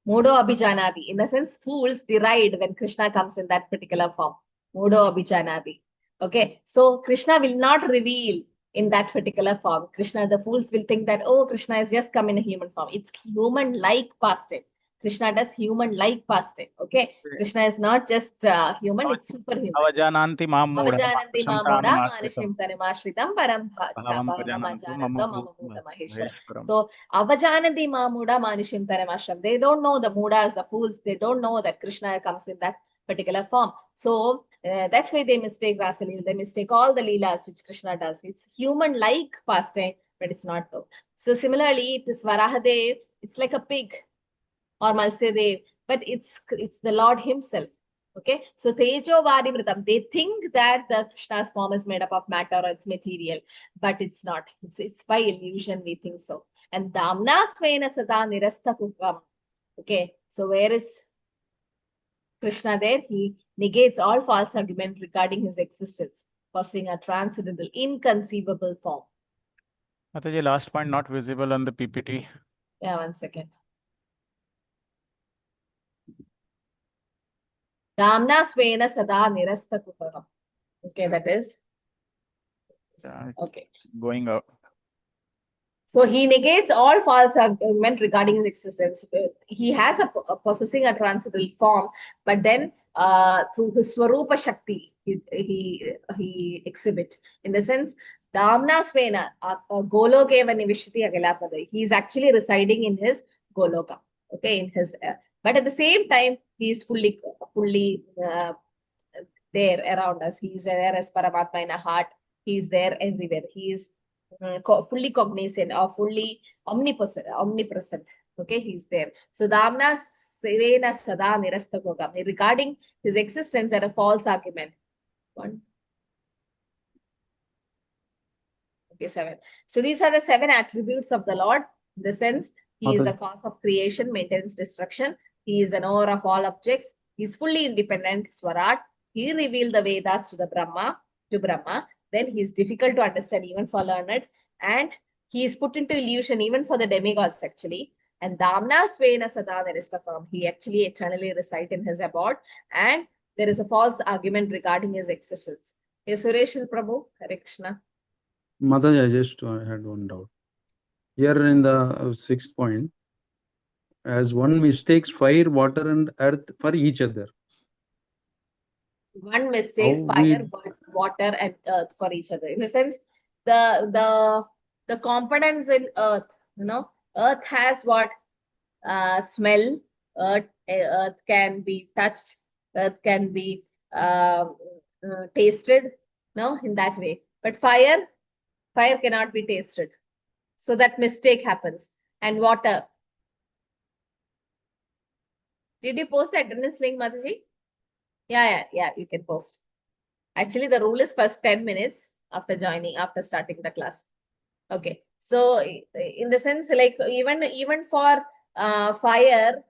Abhijanadi. In the sense, fools deride when Krishna comes in that particular form. Mudo Abhijanadi. Okay, so Krishna will not reveal in that particular form. Krishna, the fools will think that, oh, Krishna has just come in a human form. It's human-like pastime. Krishna does human-like pastime. Okay, Krishna is not just human; it's superhuman. Avajananti Mamuda. Avajananti Mamuda Manishim Tanimashritam Param Bhavam Pajanantu Mamuda Maheshwara. So Avajananti Mamuda Manishim Tanimashram. They don't know the Mudas, the fools. They don't know that Krishna comes in that particular form. So that's why they mistake Rasalila. They mistake all the Leelas which Krishna does. It's human-like pastime, but it's not though. So similarly, this Varahadev, it's like a pig, or Malsedev, but it's the Lord himself. Okay, so Tejo Varimritam, they think that the Krishna's form is made up of matter or it's material, but it's not. It's by illusion we think so. And Damna Svena Sada Nirasta Kukam. Okay, so where is Krishna there? He negates all false argument regarding his existence, possessing a transcendental, inconceivable form. Mataji, last point not visible on the PPT. Yeah, 1 second. Damna Svena Sada Nirasta Kukam. Okay, that is. Okay. Going out. So he negates all false argument regarding his existence. He has a possessing a transcendental form, but then through his Swarupa Shakti, he exhibit. In the sense, Damna Svena, Golokeva Nivishiti Agalapada. He is actually residing in his Goloka. Okay, in his but at the same time, he is fully there around us. He is there as Paramatma in our heart. He is there everywhere. He is fully cognizant or fully omnipresent. Okay, he's there. So Damna Sevena Sada Nirasta Gogam. Regarding his existence, there are false argument. 1. Okay, 7. So these are the 7 attributes of the Lord. In the sense, he is the cause of creation, maintenance, destruction. He is the knower of all objects. He is fully independent, Swarat. He revealed the Vedas to Brahma. Then he is difficult to understand even for learned, and he is put into illusion even for the demigods actually. And Damna Svena Sada Niristakam, he actually eternally resides in his abode, and there is a false argument regarding his existence. Yes, Suresh Prabhu, Hare Krishna. Mataji, I just had one doubt. Here in the 6th point, as one mistakes fire, water and earth for each other. One mistakes fire, water, and earth for each other. In a sense, the components in earth, earth has what? Smell, earth can be touched, earth can be tasted, in that way. But fire cannot be tasted. So that mistake happens. And water. Did you post the attendance link, Mataji? Yeah, you can post. Actually, the rule is first 10 minutes after starting the class. Okay. So in the sense, like even for fire,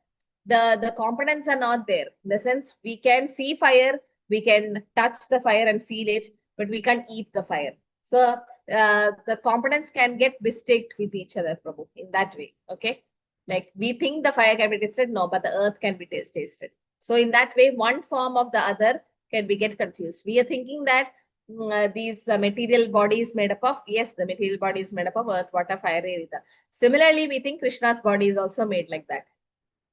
the components are not there. In the sense, we can see fire, we can touch the fire and feel it, but we can't eat the fire. So the components can get mistaked with each other, Prabhu, in that way. Okay. Like we think the fire can be tasted, no, but the earth can be tasted. So in that way, one form of the other can get confused. We are thinking that these material body is made up of, yes, the material body is made up of earth, water, fire, air. Similarly, we think Krishna's body is also made like that.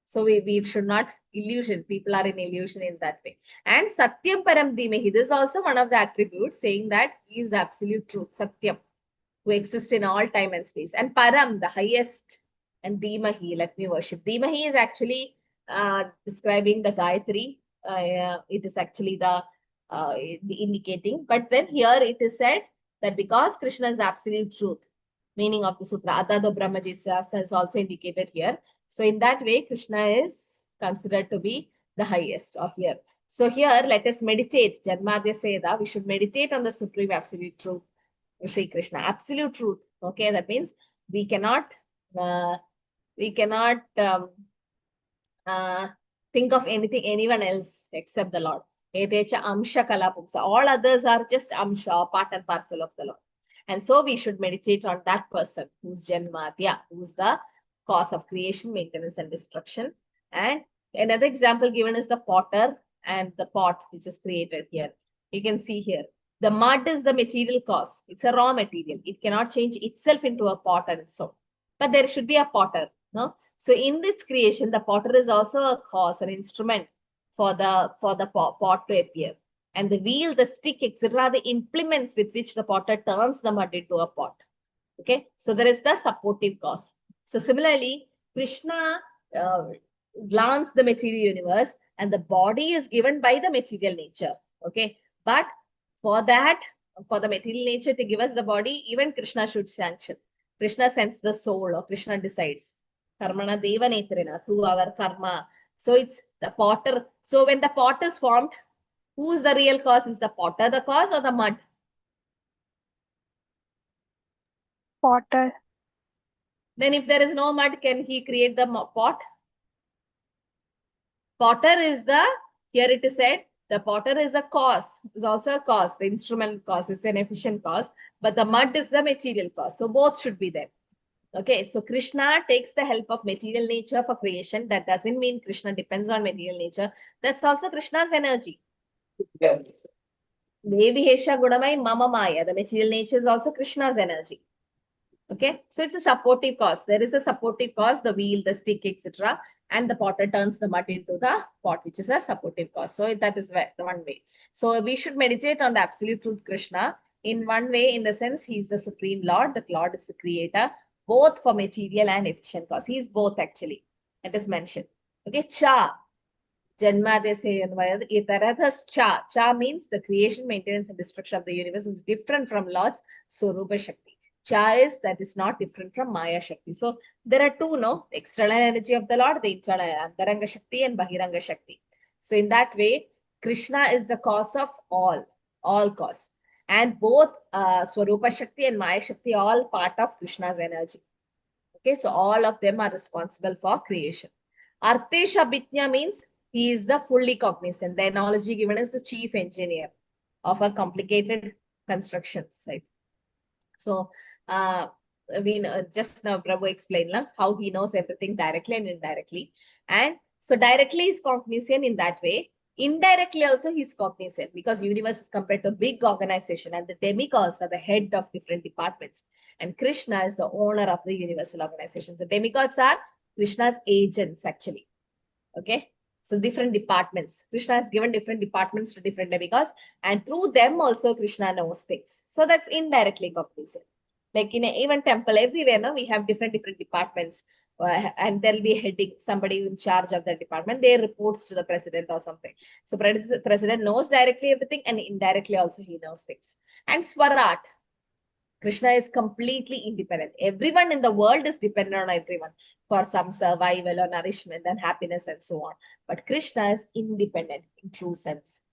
So we should not illusion. People are in illusion in that way. And Satyam Param Dhimahi, this is also one of the attributes saying that he is absolute truth, Satyam, who exists in all time and space. And Param, the highest, and Dhimahi, let me worship. Dhimahi is actually describing the Gayatri. It is actually the indicating. But then here it is said that because Krishna is absolute truth, meaning of the Sutra, Adada Brahmajisya is also indicated here. So in that way, Krishna is considered to be the highest of here. So here, let us meditate. Janmadya Seda, we should meditate on the supreme absolute truth, Shri Krishna. Absolute truth. Okay, that means we cannot think of anyone else except the Lord. All others are just amsha, part and parcel of the Lord. And so we should meditate on that person who's Janmadya, who's the cause of creation, maintenance, and destruction. And another example given is the potter and the pot which is created here. You can see here. The mud is the material cause. It's a raw material. It cannot change itself into a pot and so. But there should be a potter. No? So in this creation, the potter is also a cause, an instrument for the pot to appear. And the wheel, the stick, etc., are the implements with which the potter turns the mud into a pot. Okay, so there is the supportive cause. So similarly, Krishna glance the material universe, and the body is given by the material nature. Okay, but for that, for the material nature to give us the body, even Krishna should sanction. Krishna sends the soul, or Krishna decides. Karmana deva netrena, through our karma. So it's the potter. So when the pot is formed, who is the real cause? Is the potter the cause or the mud? Potter. Then if there is no mud, can he create the pot? Potter is the, here it is said, the potter is a cause, is also a cause, the instrument cause, is an efficient cause, but the mud is the material cause. So both should be there. Okay, so Krishna takes the help of material nature for creation. That doesn't mean Krishna depends on material nature. That's also Krishna's energy. Yeah. Devi Hesha Gunamai Mama Maya. The material nature is also Krishna's energy. Okay, so it's a supportive cause. There is a supportive cause, the wheel, the stick, etc. And the potter turns the mud into the pot, which is a supportive cause. So that is one way. So we should meditate on the absolute truth Krishna in one way, in the sense he is the supreme Lord. The Lord is the creator, both for material and efficient cause. He is both actually. It is mentioned. Okay, Cha. Janma they say Cha. Cha means the creation, maintenance, and destruction of the universe is different from Lord's Swarupa Shakti. Cha is that is not different from Maya Shakti. So there are two, no? External energy of the Lord, the internal Antaranga Shakti and Bahiranga Shakti. So in that way, Krishna is the cause of all cause. And both Swarupa Shakti and Maya Shakti are all part of Krishna's energy. Okay, so all of them are responsible for creation. Artesha Bitnya means he is the fully cognizant. The analogy given is the chief engineer of a complicated construction site. So we just now Prabhu explained how he knows everything directly and indirectly. And so directly is cognizant in that way. Indirectly also he is cognizant, because universe is compared to a big organization and the demigods are the head of different departments. And Krishna is the owner of the universal organization. The demigods are Krishna's agents actually. Okay. So different departments. Krishna has given different departments to different demigods, and through them also Krishna knows things. So that's indirectly cognizant. Like in even temple, everywhere, no, we have different departments, and there'll be heading, somebody in charge of that department. They reports to the president or something. So president knows directly everything, and indirectly also he knows things. And Swarat. Krishna is completely independent. Everyone in the world is dependent on everyone for some survival or nourishment and happiness and so on. But Krishna is independent in true sense.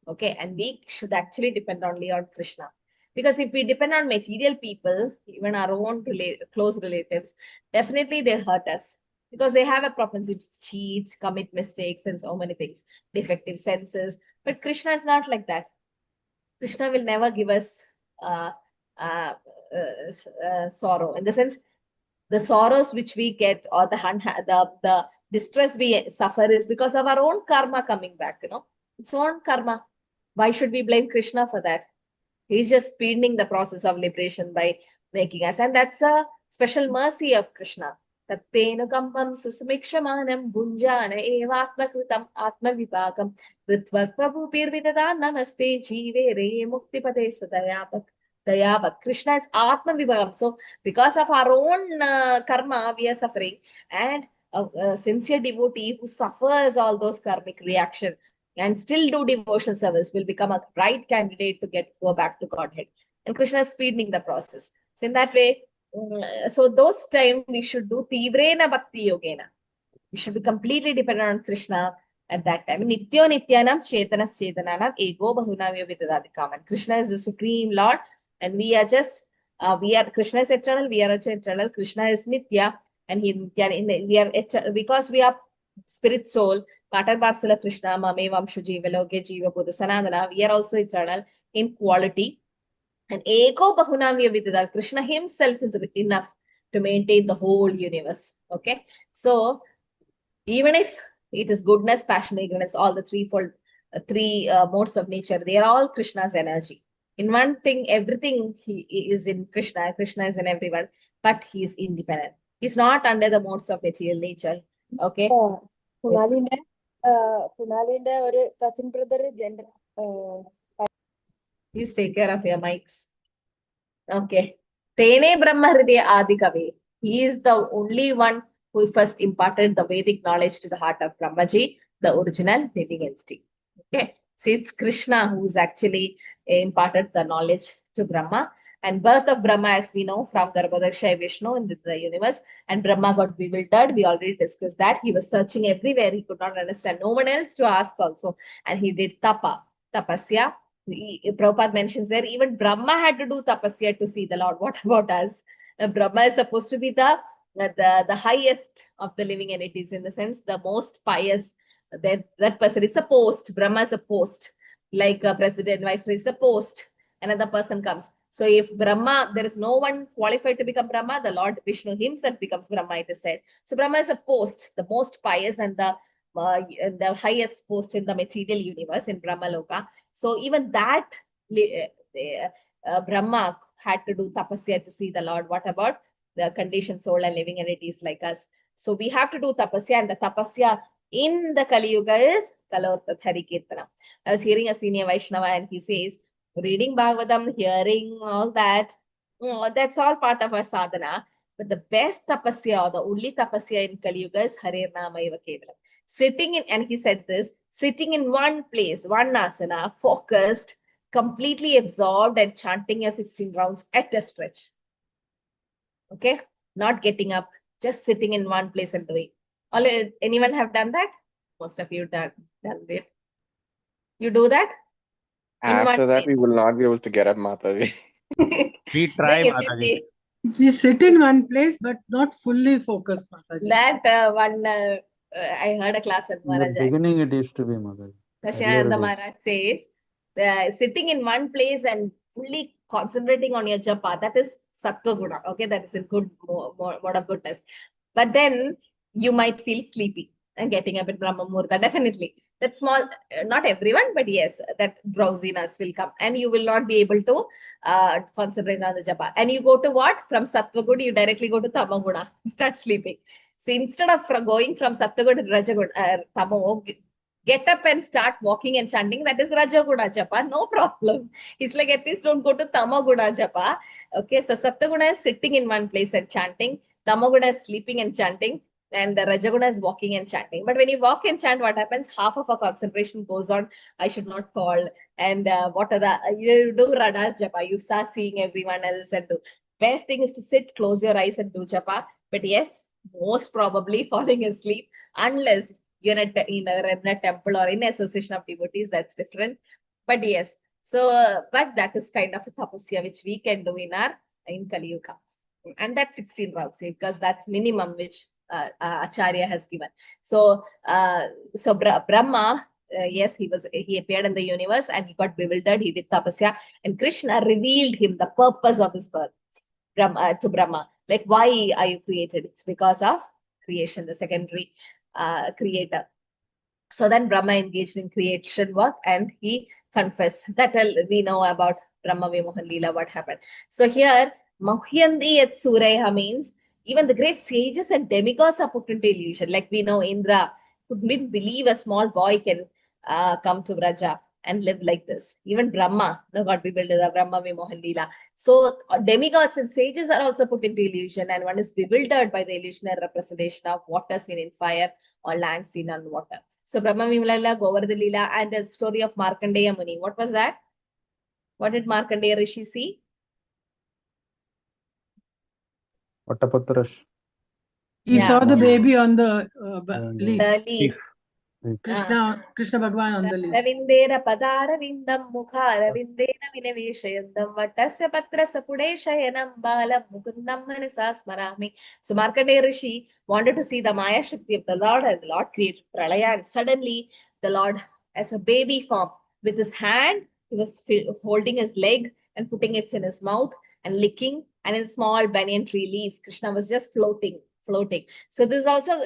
Okay, and we should actually depend only on Krishna. Because if we depend on material people, even our own close relatives, definitely they hurt us. Because they have a propensity to cheat, commit mistakes, and so many things, defective senses. But Krishna is not like that. Krishna will never give us sorrow. In the sense, the sorrows which we get, or the distress we suffer, is because of our own karma coming back, you know. It's own karma. Why should we blame Krishna for that? He's just speeding the process of liberation by making us. And that's a special mercy of Krishna. Tattenu kampam susamikshamanam bunjana evatmakritam atmavipakam ritvak prabhupir vidada namaste jive re muktipade sadayabak. Krishna is atmavipakam. So because of our own karma, we are suffering. And a sincere devotee who suffers all those karmic reaction and still do devotional service will become a right candidate to go back to Godhead. And Krishna is speeding the process. So in that way, so those time we should do Tivrena Bhakti Yogena. We should be completely dependent on Krishna at that time. Nityo Nityanam Chetanas Chetananam Ego Bahunavya Vidadadikam. And Krishna is the Supreme Lord, and we are just, Krishna is eternal, we are eternal. Krishna is Nitya, and we are eternal, because we are spirit soul. Patar Varsala Krishna, Mame Vamshu Jiva Loke Jiva Buddha Sanadana. We are also eternal in quality. And Eko Bahunamya Vidada. Krishna himself is enough. to maintain the whole universe. Okay. So even if it is goodness, passion, ignorance, all the threefold, three modes of nature, they are all Krishna's energy. In one thing, everything he is in Krishna. Krishna is in everyone, but he is independent. He's not under the modes of material nature. Okay. കുണാലിന്റെ ഒരു cousin brother gender Please take care of your mics. Okay. Tene Brahma Hridaya Adi Kavi. He is the only one who first imparted the Vedic knowledge to the heart of Brahmaji, the original living entity. Okay. So it's Krishna who's actually imparted the knowledge to Brahma. And birth of Brahma, as we know, from Garbhodakshaya Vishnu in the universe. And Brahma got bewildered. We already discussed that. He was searching everywhere. He could not understand. No one else to ask also. And he did tapasya. Prabhupada mentions there, even Brahma had to do tapasya to see the Lord. What about us? Brahma is supposed to be the highest of the living entities, in the sense, the most pious. That person is a post. Brahma is a post, like a president, vice president is a post. Another person comes. So if Brahma, there is no one qualified to become Brahma, the Lord Vishnu himself becomes Brahma, it is said. So Brahma is a post, the most pious and the highest post in the material universe in Brahma Loka. So even that Brahma had to do tapasya to see the Lord. What about the conditioned soul and living entities like us? So we have to do tapasya, and the tapasya in the Kali Yuga is Kalortat Hari Kirtana. I was hearing a senior Vaishnava and he says, reading Bhagavatam, hearing all that, that's all part of our sadhana. But the best tapasya, or the only tapasya in Kali Yuga is Harir Namaiva Kevalam. Sitting in, and he said this, sitting in one place, one asana, focused, completely absorbed and chanting your 16 rounds at a stretch. Okay? Not getting up, just sitting in one place and doing. Anyone have done that? Most of you done it. You do that? After that, we will not be able to get up, Mataji. We try, Mataji. We sit in one place, but not fully focused, Mataji. That one, I heard a class at In the Maharaj. beginning, it used to be Mataji. The Maharaj says, sitting in one place and fully concentrating on your japa, that is sattva guna. Okay, that is a good mode of goodness. But then you might feel sleepy and getting up at Brahma Muhurta, definitely. That small, not everyone, but yes, that drowsiness will come and you will not be able to concentrate on the japa. And you go to what? From sattva guna, you directly go to tama guna, start sleeping. So instead of going from sattva guna to raja guna, tamo, get up and start walking and chanting, that is raja guna japa, no problem. It's like, at least don't go to tama guna japa. Okay, so sattva guna is sitting in one place and chanting, tama guna is sleeping and chanting, and the Rajaguna is walking and chanting. But when you walk and chant, what happens? Half of our concentration goes on, I should not fall. And what are the, you do Radha Japa, you start seeing everyone else and do. Best thing is to sit, close your eyes and do Japa. But yes, most probably falling asleep, unless you're in a temple or in association of devotees, that's different. But yes, so, but that is kind of a tapasya which we can do in Kali Yuga. And that's 16 rounds, because that's minimum which Acharya has given. So, Brahma, yes, he appeared in the universe and he got bewildered. He did tapasya, and Krishna revealed him the purpose of his birth to Brahma. Like, why are you created? It's because of creation, the secondary creator. So then Brahma engaged in creation work and he confessed. That we know about Brahma Vimohan Leela, what happened. So here, Muhyandi et Suraya means even the great sages and demigods are put into illusion. Like we know Indra couldn't believe a small boy can come to Vraja and live like this. Even Brahma, no God bewildered the Brahma Vimohan Leela. So demigods and sages are also put into illusion, and one is bewildered by the illusionary representation of water seen in fire or land seen on water. So Brahma Vimohan Leela, Govardhan Leela, and the story of Markandeya Muni. What was that? What did Markandeya Rishi see? Vatapatrash. He saw the baby on the leaf. The leaf. Krishna Bhagwan on the leaf. Ravindera padara vindam mukha ravindena vinaveshayandam vatasya patrasa pudeshayanam balam mukundam manasa smarami. So Markandeya Rishi wanted to see the Maya Shakti of the Lord, and the Lord created Pralaya, and suddenly the Lord, as a baby form, with his hand, he was holding his leg and putting it in his mouth and licking and in small banyan tree leaf, Krishna was just floating. So this also,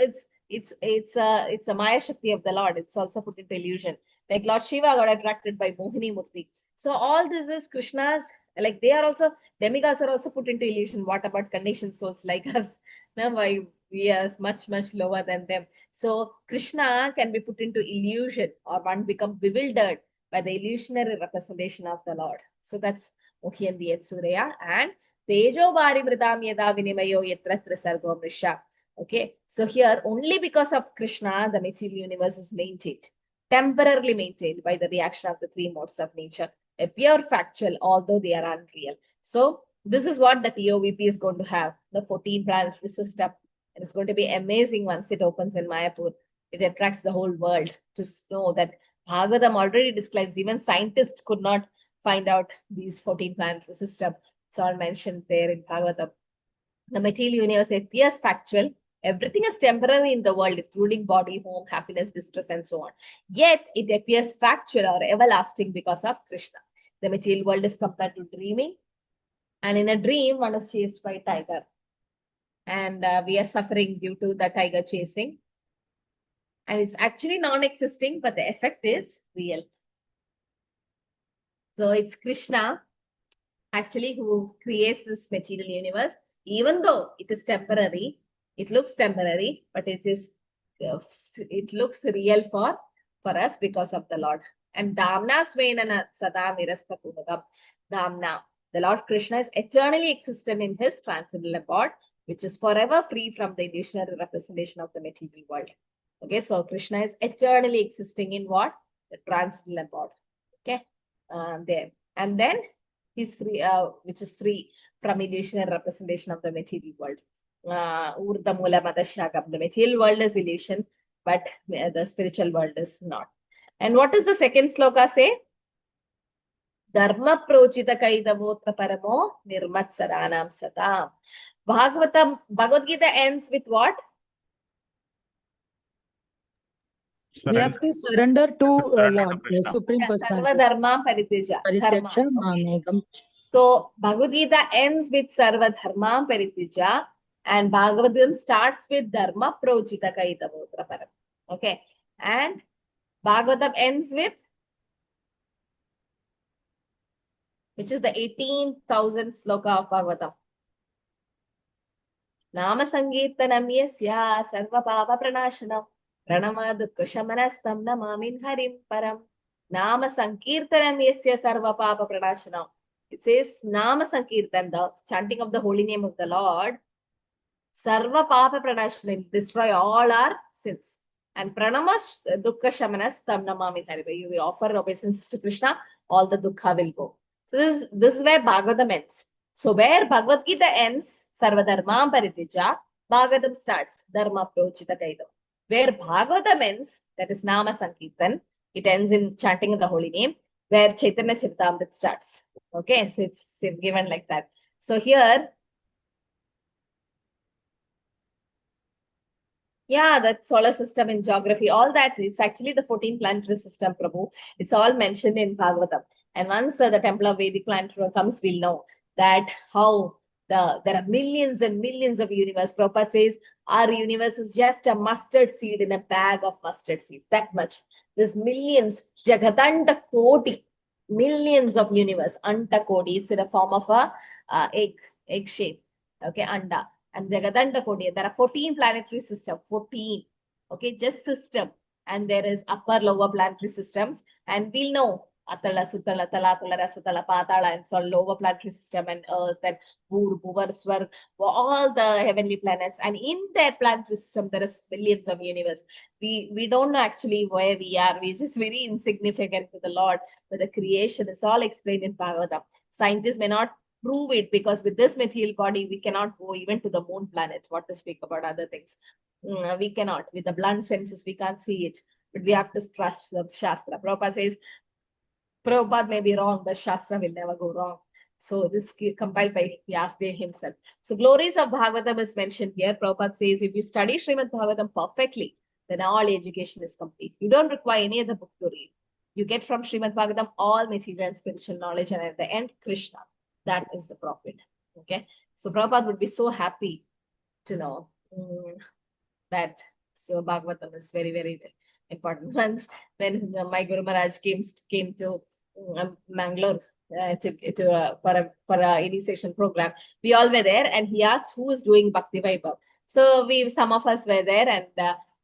it's a Maya Shakti of the Lord. It's also put into illusion. Like Lord Shiva got attracted by Mohini Murti. So all this is Krishna's, like they are also, demigods are also put into illusion. What about conditioned souls like us? No, why we are much, much lower than them. So Krishna can be put into illusion, or one become bewildered by the illusionary representation of the Lord. So that's Muhyandi Surya and Tejo Bari Mridam Yada Vinimayo Yatra Sargo Mrisha. Okay, so here only because of Krishna, the material universe is maintained, temporarily maintained by the reaction of the three modes of nature, a pure factual, although they are unreal. So this is what the TOVP is going to have, the 14 planetary system. And it's going to be amazing once it opens in Mayapur. It attracts the whole world to know that Bhagavatam already describes, even scientists could not find out these 14 planetary system. It's all mentioned there in Bhagavatam. The material universe appears factual. Everything is temporary in the world, including body, home, happiness, distress, and so on. Yet it appears factual or everlasting because of Krishna. The material world is compared to dreaming. And in a dream, one is chased by a tiger. And we are suffering due to the tiger chasing. And it's actually non-existing, but the effect is real. So it's Krishna actually who creates this material universe. Even though it is temporary, it looks temporary, but it looks real for us because of the Lord. And Damna Svenana Sada Nirasta Punagam. Damna, the Lord Krishna is eternally existent in his transcendental abode, which is forever free from the illusionary representation of the material world. Okay, so Krishna is eternally existing in what? The transcendental abode. Okay, there. And then he's free, which is free from illusionary representation of the material world. Urdha Mula Madashagam. The material world is illusion, but the spiritual world is not. And what does the second sloka say? Dharma prochita kaidavotra paramo nirmatsaranam satam. Bhagavad Gita ends with what? We have to surrender to Lord, the Supreme Sarva Personality. Dharma Parityaja. Parityaja Mamegam. So Bhagavad Gita ends with Sarva Dharma Parityaja, and Bhagavatam starts with Dharma Prochita Kaitavotra Param. Okay. And Bhagavatam ends with, which is the 18,000th sloka of Bhagavatam. Nama Sankirtanam Yasya Sarva Papa Pranashanam Pranama Dukkha Shamanastam Namamin Harim Param. Nama Sankirtanam Yasya Sarva Papa Pranashanam. It says Nama Sankirtan, the chanting of the holy name of the Lord. Sarva Papa Pranashanam, destroy all our sins. And Pranama Dukkha Shamanastam Namamin Harim. You will offer obeisance to Krishna, all the dukkha will go. So this is where Bhagavatam ends. So where Bhagavad Gita ends, Sarva Dharma Parityaja, Bhagavatam starts, Dharma Prochita Kaidam. Where Bhagavatam ends, that is Nama Sankirtan, it ends in chanting of the holy name, where Chaitanya Charitamrita starts. Okay, so it's given like that. So here, yeah, that solar system in geography, all that, it's actually the 14 planetary system, Prabhu. It's all mentioned in Bhagavatam. And once the temple of Vedic planetary comes, we'll know that how there are millions and millions of universe. Prabhupada says our universe is just a mustard seed in a bag of mustard seed. That much. There's millions, Jagadanta Koti, millions of universe. Anta Kodi, it's in a form of a egg shape. Okay, Anda. And Jagadanta Kodi, there are 14 planetary systems. 14. Okay, just system. And there is upper, lower planetary systems. And we'll know Atala, Sutala, Talapala, Rasatala, Patala, and so lower planetary system, and Earth, and Bhur, Bhuvar, Swarg, all the heavenly planets. And in that planetary system, there is billions of universe. We don't know actually where we are. We just very insignificant to the Lord. But the creation is all explained in Bhagavatam. Scientists may not prove it because with this material body, we cannot go even to the moon planet. What to speak about other things? We cannot. With the blunt senses, we can't see it. But we have to trust the Shastra. Prabhupada says, Prabhupada may be wrong, but Shastra will never go wrong. So this compiled by Vyasadeva himself. So glories of Bhagavatam is mentioned here. Prabhupada says, if you study Srimad Bhagavatam perfectly, then all education is complete. You don't require any other book to read. You get from Srimad Bhagavatam all material and spiritual knowledge, and at the end, Krishna. That is the profit. Okay. So Prabhupada would be so happy to know that so Bhagavatam is very, very important. Once when my Guru Maharaj came to Mangaluru for a initiation program, we all were there, and he asked who is doing Bhakti Vaibav. So some of us were there, and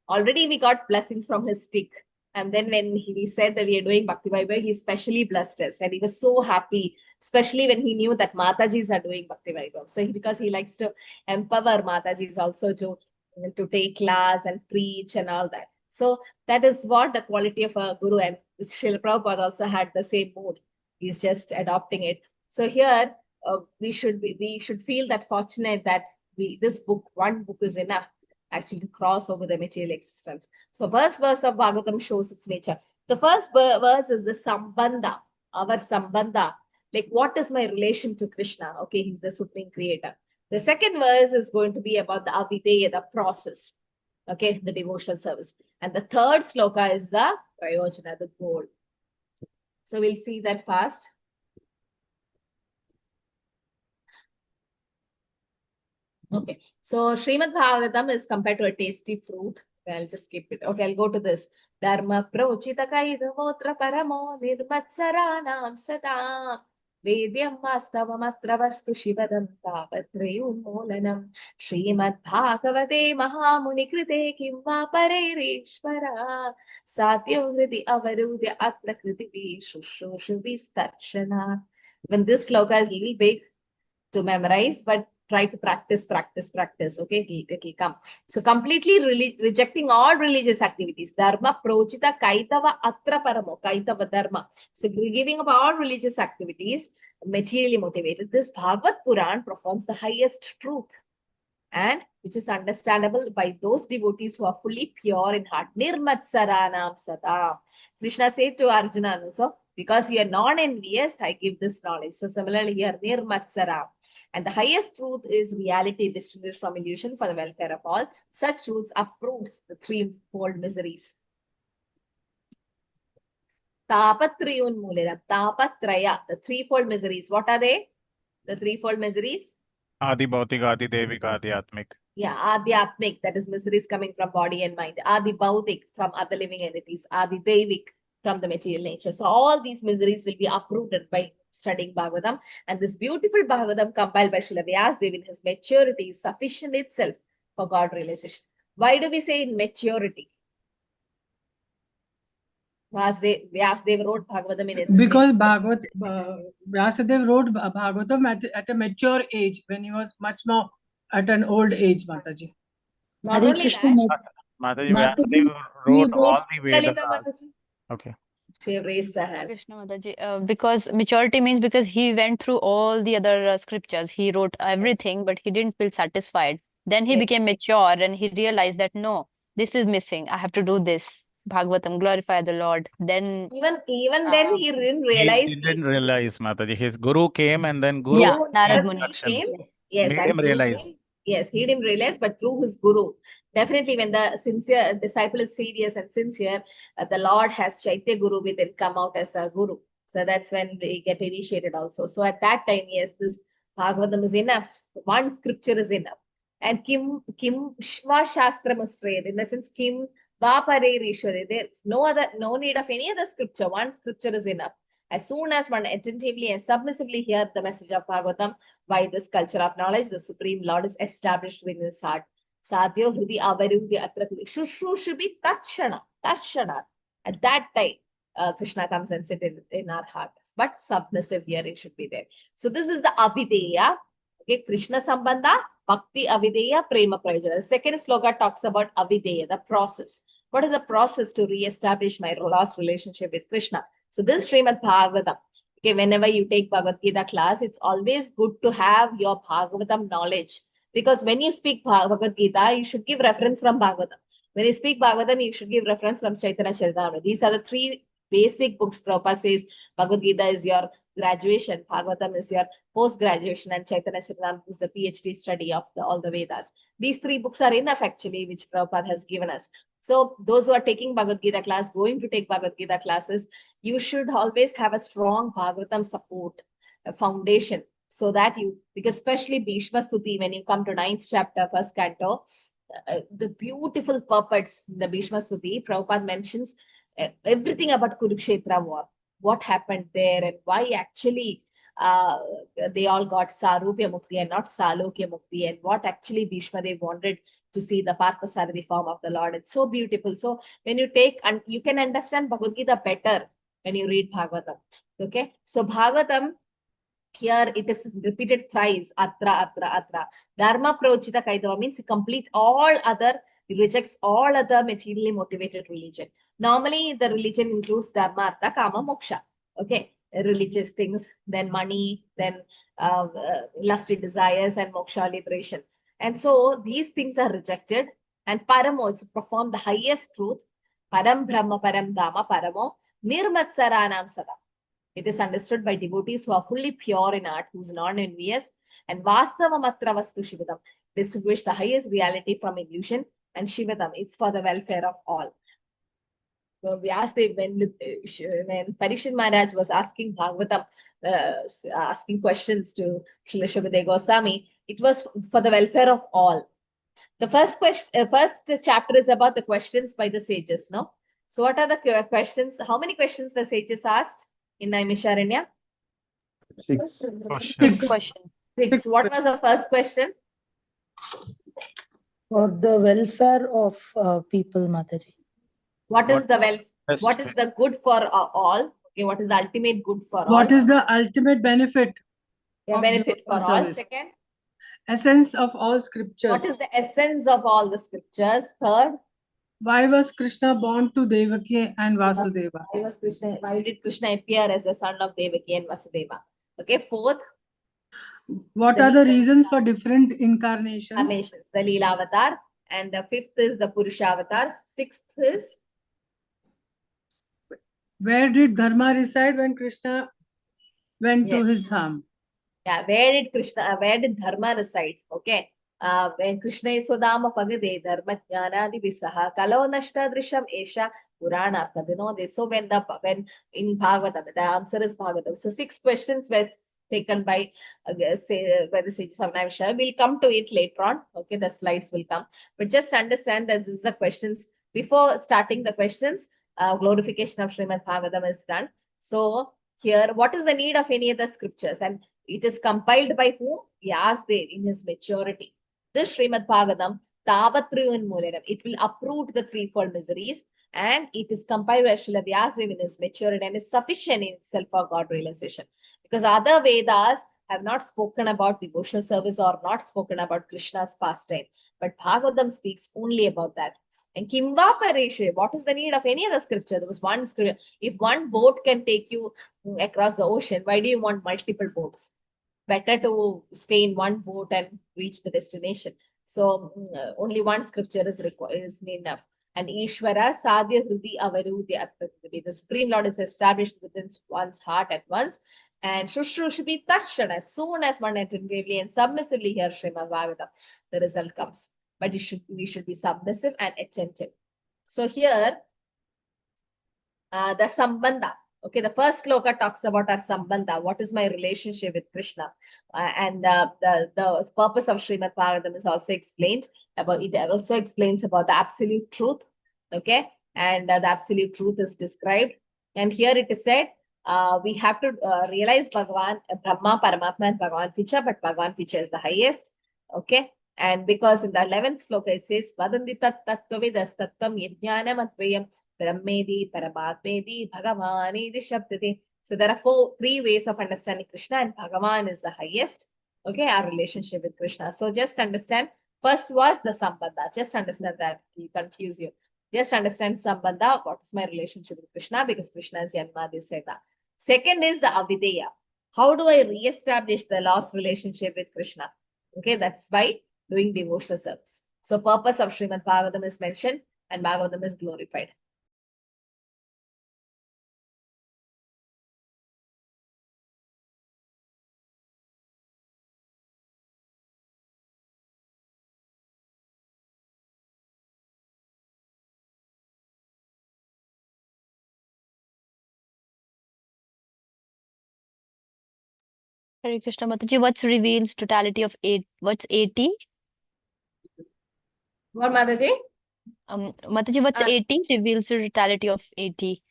already we got blessings from his stick. And then when he said that we are doing Bhakti Vaibav, he especially blessed us, and he was so happy, especially when he knew that Matajis are doing Bhakti Vaibav. So because he likes to empower Matajis also to take class and preach and all that. So that is what the quality of a guru, and Srila Prabhupada also had the same mood. He's just adopting it. So here we should feel that fortunate that one book is enough actually to cross over the material existence. So first verse of Bhagavatam shows its nature. The first verse is the Sambandha, our Sambandha. Like, what is my relation to Krishna? Okay, he's the supreme creator. The second verse is going to be about the Avideya, the process. Okay, the devotional service. And the third sloka is the Prayojana, the goal. So we'll see that fast. Okay, so Srimad Bhagavatam is compared to a tasty fruit. I'll just skip it. Okay, I'll go to this. Dharma prochita kaidavotra paramo nirmatsaranam sada Vedyam vastavamatra vastu shivadanta patrayumolanam Srimad Bhagavate Mahamuni Krite Kimma Pareirishvara Satyo Hridi Avarudya Atra Kritivi Shushushu Vistarshana. When this sloka is a little big to memorize, but try to practice. Okay, it will come. So completely rejecting all religious activities. Dharma prochita kaitava atra paramo. Kaitava dharma. So giving up all religious activities, materially motivated. This Bhagavad Puran performs the highest truth, and which is understandable by those devotees who are fully pure in heart. Nirmatsaranam sada. Krishna said to Arjuna also, because you are non-envious, I give this knowledge. So similarly here, Nirmatsaram. And the highest truth is reality distinguished from illusion for the welfare of all. Such truths uproots the threefold miseries. Tapatriyun muliram. Tapatraya, the threefold miseries. What are they? The threefold miseries? Adi Bhautik, Adi Devik, Adi Atmik. Yeah, Adhyatmik, that is miseries coming from body and mind. Adi Bhautik, from other living entities. Adi Devik, from the material nature. So all these miseries will be uprooted by studying Bhagavatam. And this beautiful Bhagavatam compiled by Srila Vyasadeva in his maturity is sufficient itself for God realization. Why do we say in maturity? Vyasadeva wrote Bhagavatam in its because Vyasadeva wrote Bhagavatam at a mature age, when he was much more at an old age, Mataji. Not Hare only Krishna, that, Mataji, Mataji, Vyasadeva he wrote wrote all the Vedas. Mataji. Okay. She raised her hand. Krishna Mataji, because maturity means because he went through all the other scriptures. He wrote everything, but he didn't feel satisfied. Then he became mature and he realized that no, this is missing. I have to do this. Bhagavatam, glorify the Lord. Then even then he didn't realize. He didn't realize, Mataji. His guru came, and then Guru Narad Muni came. made him realize. Yes, he didn't realize, but through his guru. Definitely, when the sincere disciple is serious and sincere, the Lord has Chaitya Guru within come out as a guru. So that's when they get initiated also. So at that time, yes, this Bhagavatam is enough. One scripture is enough. And Kim Shma Shastra Musrayad, in the sense Kim Vapare Rishware. There's no need of any other scripture. One scripture is enough. As soon as one attentively and submissively hear the message of Bhagavatam, by this culture of knowledge, the Supreme Lord is established within his heart. Sadhyo Hridi Avarudya Atra Shushrushubhi Tachana. At that time, Krishna comes and sits in our hearts. But submissive hearing should be there. So this is the Avideya. Okay, Krishna Sambandha, Bhakti Avideya, Prema Prayojana. The second sloka talks about Avideya, the process. What is the process to re-establish my lost relationship with Krishna? So this Srimad Bhagavatam, okay, whenever you take Bhagavad Gita class, it's always good to have your Bhagavatam knowledge. Because when you speak Bhagavad Gita, you should give reference from Bhagavatam. When you speak Bhagavatam, you should give reference from Chaitanya Charitamrita. These are the three basic books. Prabhupada says Bhagavad Gita is your graduation, Bhagavatam is your post-graduation, and Chaitanya Charitamrita is the PhD study of all the Vedas. These three books are enough actually, which Prabhupada has given us. So those who are taking Bhagavad Gita class, going to take Bhagavad Gita classes, you should always have a strong Bhagavatam support, a foundation. so that you, because especially Bhishma Stuti, when you come to 9th chapter, 1st canto, the beautiful purports in the Bhishma Stuti, Prabhupada mentions everything about Kurukshetra war, what happened there and why actually they all got Sarupya Mukti and not Salokya Mukti, and what actually Bhishma they wanted to see the Parthasarathi form of the Lord. It's so beautiful. So when you take, and you can understand Bhagavad Gita better when you read Bhagavatam. Okay, so Bhagavatam, here it is repeated thrice, atra, atra, atra. Dharma prochita kaidava means complete all other, it rejects all other materially motivated religion. Normally, the religion includes dharma, artha, kama, moksha. Okay, religious things, then money, then lusty desires, and moksha, liberation. And so these things are rejected, and paramo is perform the highest truth. Param Brahma, Param Dhamma, Paramo, Nirmatsaranam Sada. It is understood by devotees who are fully pure in heart, who is non-envious, and Vastava Matra Vastu Shivadam, distinguish the highest reality from illusion, and Shivadam, it's for the welfare of all. Vyasadeva, when Parikshit Maharaj was asking Bhagavatam, asking questions to Srila Shivadeva Goswami, it was for the welfare of all. The first question, first chapter is about the questions by the sages, no? So what are the questions? How many questions the sages asked in Naimisharanya? 6. Six. What was the first question? For the welfare of people, Mataji. What is the welfare? What is the good for all? Okay, what is the ultimate good for all? What is the ultimate benefit? Yeah, benefit for all. Second, essence of all scriptures. What is the essence of all the scriptures? Third, why was Krishna born to Devaki and Vasudeva? Why did Krishna appear as the son of Devaki and Vasudeva? Okay, fourth, what are the reasons for different incarnations? The Leela avatar. And the fifth is the Purusha avatar. Sixth is, where did Dharma reside when Krishna went to his dham? Yeah, where did Dharma reside? Okay. When Krishna is Sodama Pagade, Dharma Jnanadi Visaha, Kalo Nashta Drisham Esha, Purana Kadino. So when in Bhagavatam, the answer is Bhagavatam. So 6 questions were taken by the sages of Naimisharanya. We'll come to it later on. Okay, the slides will come. But just understand that this is the questions. Before starting the questions, glorification of Srimad Bhagavatam is done. So here, what is the need of any other scriptures? And it is compiled by whom? Vyasadeva in his maturity. This Srimad Bhagavatam, Tavatru Mulanam, it will uproot the threefold miseries, and it is compiled by Srila Vyasadeva in his maturity and is sufficient in itself for God realization. Because other Vedas have not spoken about devotional service or not spoken about Krishna's pastime. But Bhagavatam speaks only about that. And Kimva Pareshe, what is the need of any other scripture? There was one scripture. If one boat can take you across the ocean, why do you want multiple boats? Better to stay in one boat and reach the destination. So only one scripture is enough. And Ishvara Sadhya Hrudi Avarudya Atmagrivi. The Supreme Lord is established within one's heart at once. And Shushru should be touched as soon as one attentively and submissively hears Srimad Bhagavatam, the result comes. But we should be submissive and attentive. So here, the Sambandha. Okay, the first sloka talks about our Sambandha. What is my relationship with Krishna? And the purpose of Srimad Bhagavatam is also explained. It also explains about the absolute truth. Okay, and the absolute truth is described. And here it is said, we have to realize Bhagavan, Brahma, Paramatma, and Bhagavan Picha, but Bhagavan Picha is the highest. Okay. And because in the 11th sloka it says, Vadanti tat tattvavidas tattvam yajnanam advayam brahmedi paramatmedi bhagavani dishabdati. So there are 3 ways of understanding Krishna, and Bhagavan is the highest. Okay, our relationship with Krishna. So just understand, first was the Sambandha. Just understand that, it will confuse you. Just understand Sambandha, what is my relationship with Krishna, because Krishna is Yanmadi Seda. Second is the Avideya. How do I re-establish the lost relationship with Krishna? Okay, that's by doing devotional service. So purpose of Srimad Bhagavatam is mentioned, and Bhagavatam is glorified. Hare Krishna Mataji, what reveals totality of eight? What's 80? What, Mataji? Mataji, what's 80 reveals the totality of 80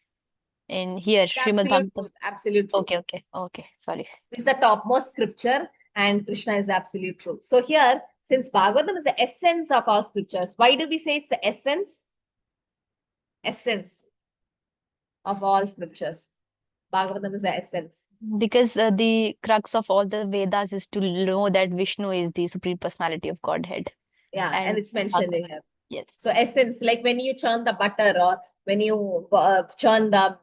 in here, Srimad Absolute Bhagavatam. truth. Absolute truth. Okay. Sorry. It's the topmost scripture, and Krishna is absolute truth. So here, since Bhagavatam is the essence of all scriptures, why do we say it's the essence? Essence of all scriptures. Bhagavatam is the essence. Because the crux of all the Vedas is to know that Vishnu is the Supreme Personality of Godhead. Yeah, and it's mentioned in here. Yes. So essence, like when you churn the butter or when you churn the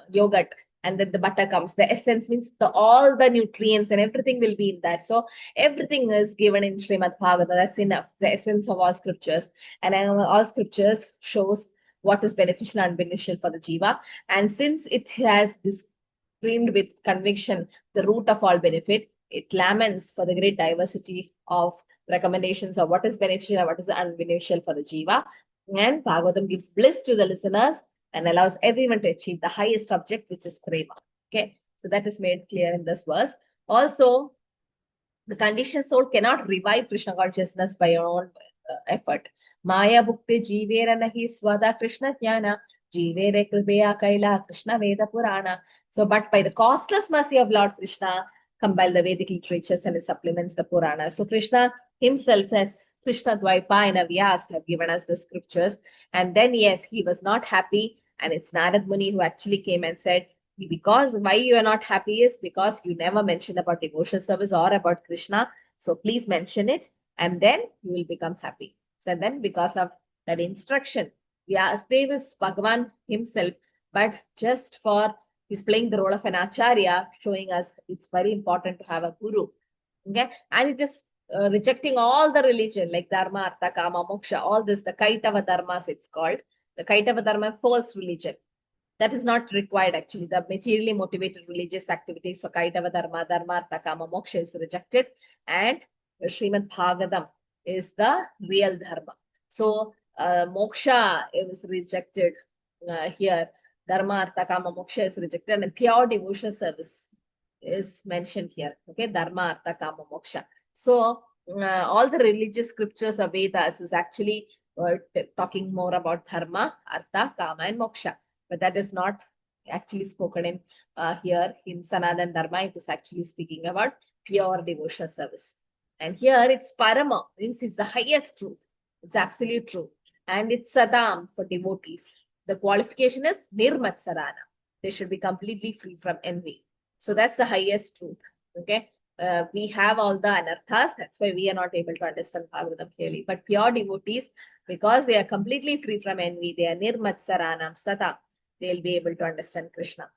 yogurt and then the butter comes, the essence means all the nutrients and everything will be in that. So everything is given in Srimad Bhagavatam. That's enough. The essence of all scriptures. And all scriptures shows what is beneficial and beneficial for the jiva. And since it has screened with conviction the root of all benefit, it laments for the great diversity of recommendations of what is beneficial and what is unbeneficial for the jiva. And Bhagavatam gives bliss to the listeners and allows everyone to achieve the highest object, which is prema. Okay, so that is made clear in this verse. Also, the conditioned soul cannot revive Krishna consciousness by your own effort. Maya bhukti jivera nahi swada Krishna jnana jivere kripeya kaila Krishna Veda Purana. So, but by the costless mercy of Lord Krishna, compile the Vedic literatures and it supplements the Puranas. So Krishna himself, as Krishna Dvaipayana and Vyas, have given us the scriptures. And then, yes, he was not happy. And it's Narad Muni who actually came and said, because why you are not happy is because you never mentioned about devotional service or about Krishna. So please mention it and then you will become happy. So then because of that instruction, Vyasdev is Bhagavan himself, but just for he's playing the role of an acharya, showing us it's very important to have a guru. Okay, and it is rejecting all the religion like dharma, artha, kama, moksha, all this, the kaitava dharmas it's called. The kaitava dharma, false religion. That is not required actually. The materially motivated religious activities, so kaitava dharma, dharma, artha, kama, moksha is rejected, and Srimad Bhagavatam is the real dharma. So moksha is rejected here. Dharma, artha, kama, moksha is rejected, and pure devotional service is mentioned here. Okay, dharma, artha, kama, moksha. So all the religious scriptures of Vedas is actually talking more about dharma, artha, kama, and moksha. But that is not actually spoken in here in Sanatana Dharma. It is actually speaking about pure devotional service. And here it's parama, means it's the highest truth. It's absolute truth. And it's sadam for devotees. The qualification is nirmatsarana. They should be completely free from envy. So that's the highest truth. Okay. We have all the anarthas. That's why we are not able to understand Bhagavatam clearly. But pure devotees, because they are completely free from envy, they are nirmatsaranam sadam. They'll be able to understand Krishna.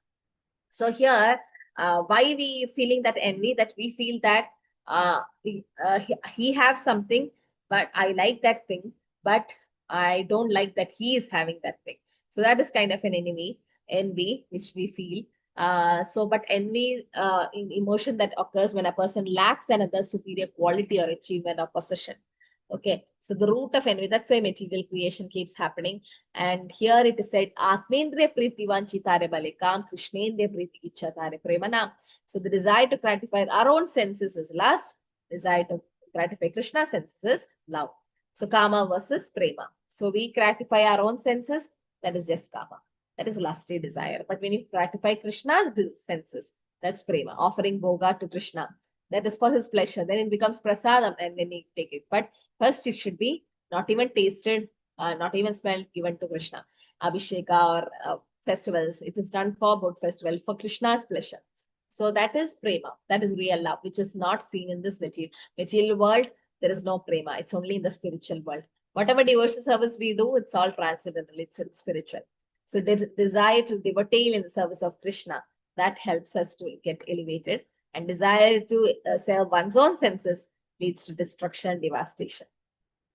So here, why we feeling that envy? That we feel that he have something, but I like that thing, but I don't like that he is having that thing. So that is kind of an envy, which we feel. But envy, in emotion that occurs when a person lacks another superior quality or achievement or possession. Okay, so the root of envy, that's why material creation keeps happening. And here it is said, Atmendriya priti vanchitare balikam, Krishnendriya priti ichatare premanam. So the desire to gratify our own senses is lust, desire to gratify Krishna's senses is love. So kama versus prema. So we gratify our own senses, that is just kama. That is lusty desire. But when you gratify Krishna's senses, that's prema, offering bhoga to Krishna. That is for his pleasure. Then it becomes prasadam and then you take it. But first it should be not even tasted, not even smelled, given to Krishna. Abhisheka or festivals, it is done for both festival, for Krishna's pleasure. So that is prema. That is real love, which is not seen in this material world. There is no prema. It's only in the spiritual world. Whatever devotional service we do, it's all transcendental. It's spiritual. So desire to devotee in the service of Krishna, that helps us to get elevated. And desire to serve one's own senses leads to destruction and devastation.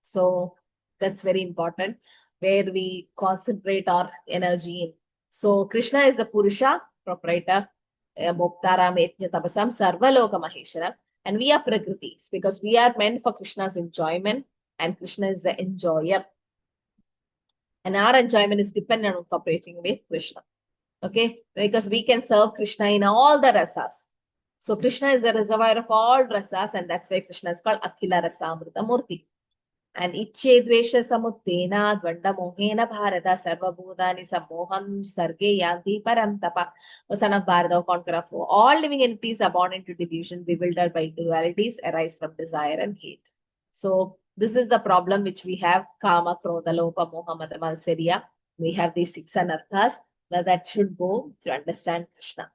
So that's very important, where we concentrate our energy in. So Krishna is the Purusha, proprietor, Moktaram Etnya Tabasam, Sarvaloka Maheshwara, and we are Prakritis because we are meant for Krishna's enjoyment and Krishna is the enjoyer. And our enjoyment is dependent on cooperating with Krishna. Okay, because we can serve Krishna in all the rasas. So Krishna is the reservoir of all rasas, and that's why Krishna is called Akhila Rasamrita Murti. And Iche Dvesha Samuttena Dvanda Mohena Bharata Sarva Bhudani Samoham Sarge Yanti Parantapa. O son of Bharata, O conqueror of all living entities are born into delusion, bewildered by dualities, arise from desire and hate. So this is the problem which we have: Kama, Krodha, Lopa, Moha, Mada, Matsarya. We have these 6 anarthas, where that should go to understand Krishna.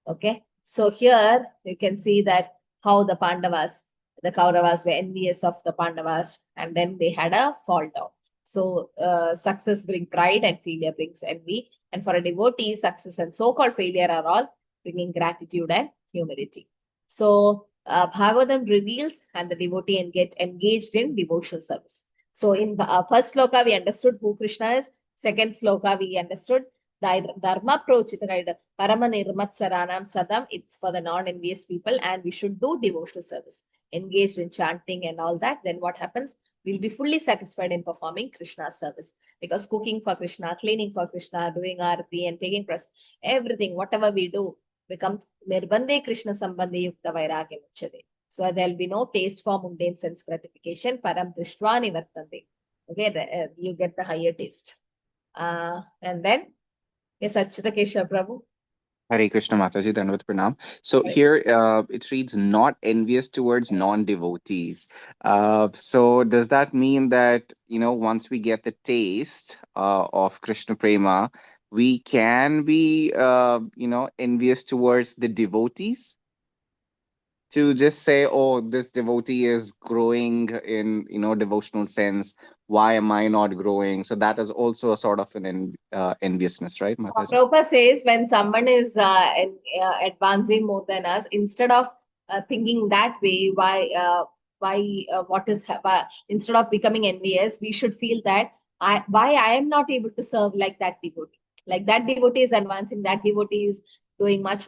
Okay. So here you can see that how the Pandavas, the Kauravas were envious of the Pandavas, and then they had a fall down. So success brings pride and failure brings envy. And for a devotee, success and so-called failure are all bringing gratitude and humility. So Bhagavatam reveals, and the devotee and get engaged in devotional service. So in first sloka, we understood who Krishna is. Second sloka, we understood the dharma prochita guide, parama nirmatsaranam sadam. It's for the non-envious people, and we should do devotional service, engaged in chanting and all that. Then what happens? We'll be fully satisfied in performing Krishna's service, because cooking for Krishna, cleaning for Krishna, doing arati and taking press, everything, whatever we do, becomes nirbandhe Krishna sambandhe yukta vairagya muchade. So there'll be no taste for mundane sense gratification. Param drishtva nivartante. Okay, you get the higher taste. And then, yes, Achyuta Keshav Prabhu. Hare Krishna Mataji, Dandavat Pranam. So here it reads, not envious towards non-devotees. So does that mean that, once we get the taste of Krishna Prema, we can be, envious towards the devotees? To just say, oh, this devotee is growing in, devotional sense. Why am I not growing? So that is also a sort of an enviousness, right, Mataji? Prabhupada says when someone is advancing more than us, instead of thinking that way, instead of becoming envious, we should feel that why I am not able to serve like that devotee. Like that devotee is advancing, that devotee is doing much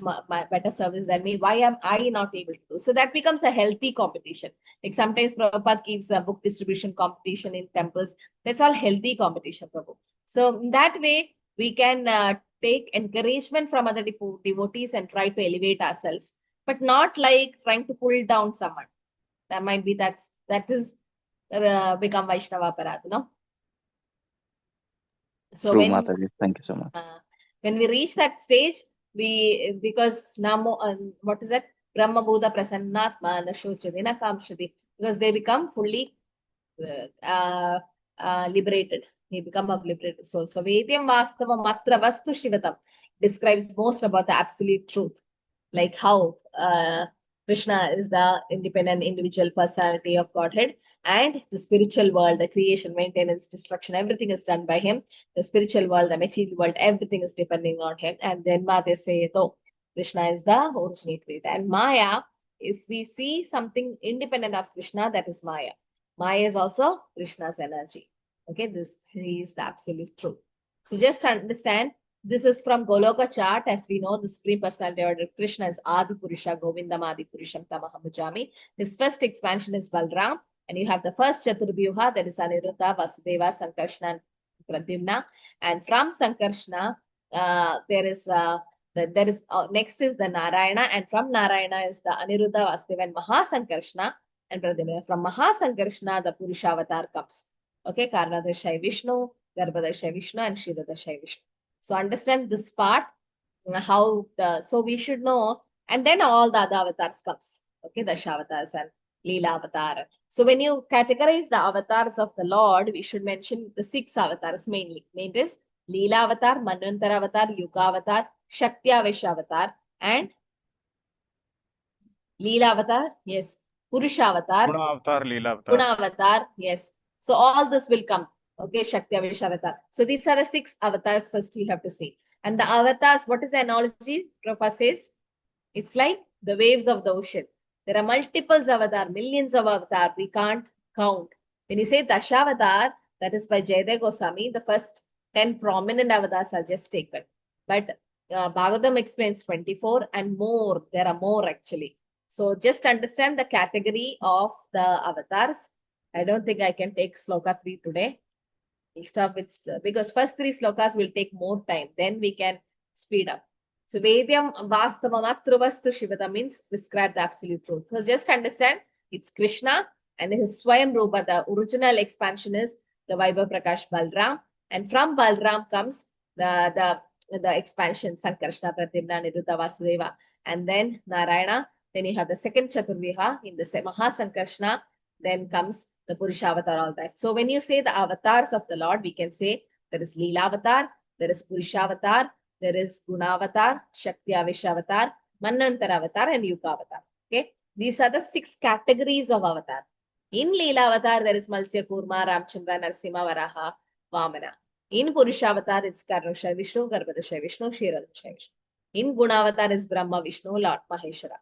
better service than me. Why am I not able to do? So that becomes a healthy competition. Like sometimes Prabhupada keeps a book distribution competition in temples. That's all healthy competition, Prabhu. So in that way, we can take encouragement from other devotees and try to elevate ourselves, but not like trying to pull down someone. That might be that is become Vaishnava Parad, no? So True, Mataji. Thank you so much. When we reach that stage, because Namo, what is that? Brahma Buddha Prasannatma Nashochadina Kamshadi, because they become fully liberated. They become liberated. So Vedyam Vastava Matra Vastu Shivatam describes most about the absolute truth, like how Krishna is the independent individual personality of Godhead, and the spiritual world, the creation, maintenance, destruction, everything is done by him. The spiritual world, the material world, everything is depending on him. And then they say, oh, Krishna is the original creator. And Maya, if we see something independent of Krishna, that is Maya. Maya is also Krishna's energy. Okay, this is the absolute truth. So just understand, this is from Goloka chart. As we know, the Supreme Personality of Krishna is Adi Purusha, Govindam Adi Purusham Tamaham Bhajami. His first expansion is Balram, and you have the first Chaturbhyuha, that is Aniruddha, Vasudeva, Sankarshna, and Pradyumna. And from Sankarshna, next is the Narayana, and from Narayana is the Aniruddha, Vasudeva, and Mahasankarshna, and Pradyumna. From Mahasankarshna, the Purusha avatar comes. Okay, Karnadashai Vishnu, Garbhadashai Vishnu, and Shiradashai Vishnu. So understand this part, so we should know, and then all the other avatars comes. Okay, the Dashavatars and Leela avatar. So when you categorize the avatars of the Lord, we should mention the 6 avatars mainly. Main is Leela avatar, Manvantara avatar, Yuga avatar, Shakti avatar, and Leela avatar, yes, Purusha avatar, Guna avatar, Leela avatar. Guna avatar, yes. So all this will come. Okay, Shakti avatar. So these are the 6 avatars first you have to see. And the avatars, what is the analogy? Prabhupada says, it's like the waves of the ocean. There are multiples of avatar, millions of avatar, we can't count. When you say Dashavatar, that is by Jayadeva Goswami, the first 10 prominent avatars are just taken. But Bhagavatam explains 24 and more. There are more actually. So just understand the category of the avatars. I don't think I can take sloka 3 today. We'll stop with, because first 3 slokas will take more time. Then we can speed up. So Vedyam Vastavamatruvastu Shivata means describe the absolute truth. So just understand it's Krishna and his Swayam Rupa, the original expansion is the Vaibav Prakash Balram. And from Balram comes the expansion, Sankarshna, Pradyumna, Niruddha, Vasudeva, and then Narayana. Then you have the second Chaturviha in the Mahasankarshna. Then comes the Purusha Avatar, all that. So when you say the avatars of the Lord, we can say there is Leela Avatar, there is Purusha Avatar, there is Gunavatar, Shakti Aveshavatar, Manvantara Avatar, and Yuga Avatar. Okay, these are the 6 categories of avatar. In Leela Avatar, there is Malsya Kurma, Ramchandra, Narsimha, Varaha, Vamana. In Purusha Avatar, it's Karnasha Vishnu, Garbhadasha Vishnu, Kshiradasha Vishnu. In Gunavatar is Brahma Vishnu, Lord Maheshwara.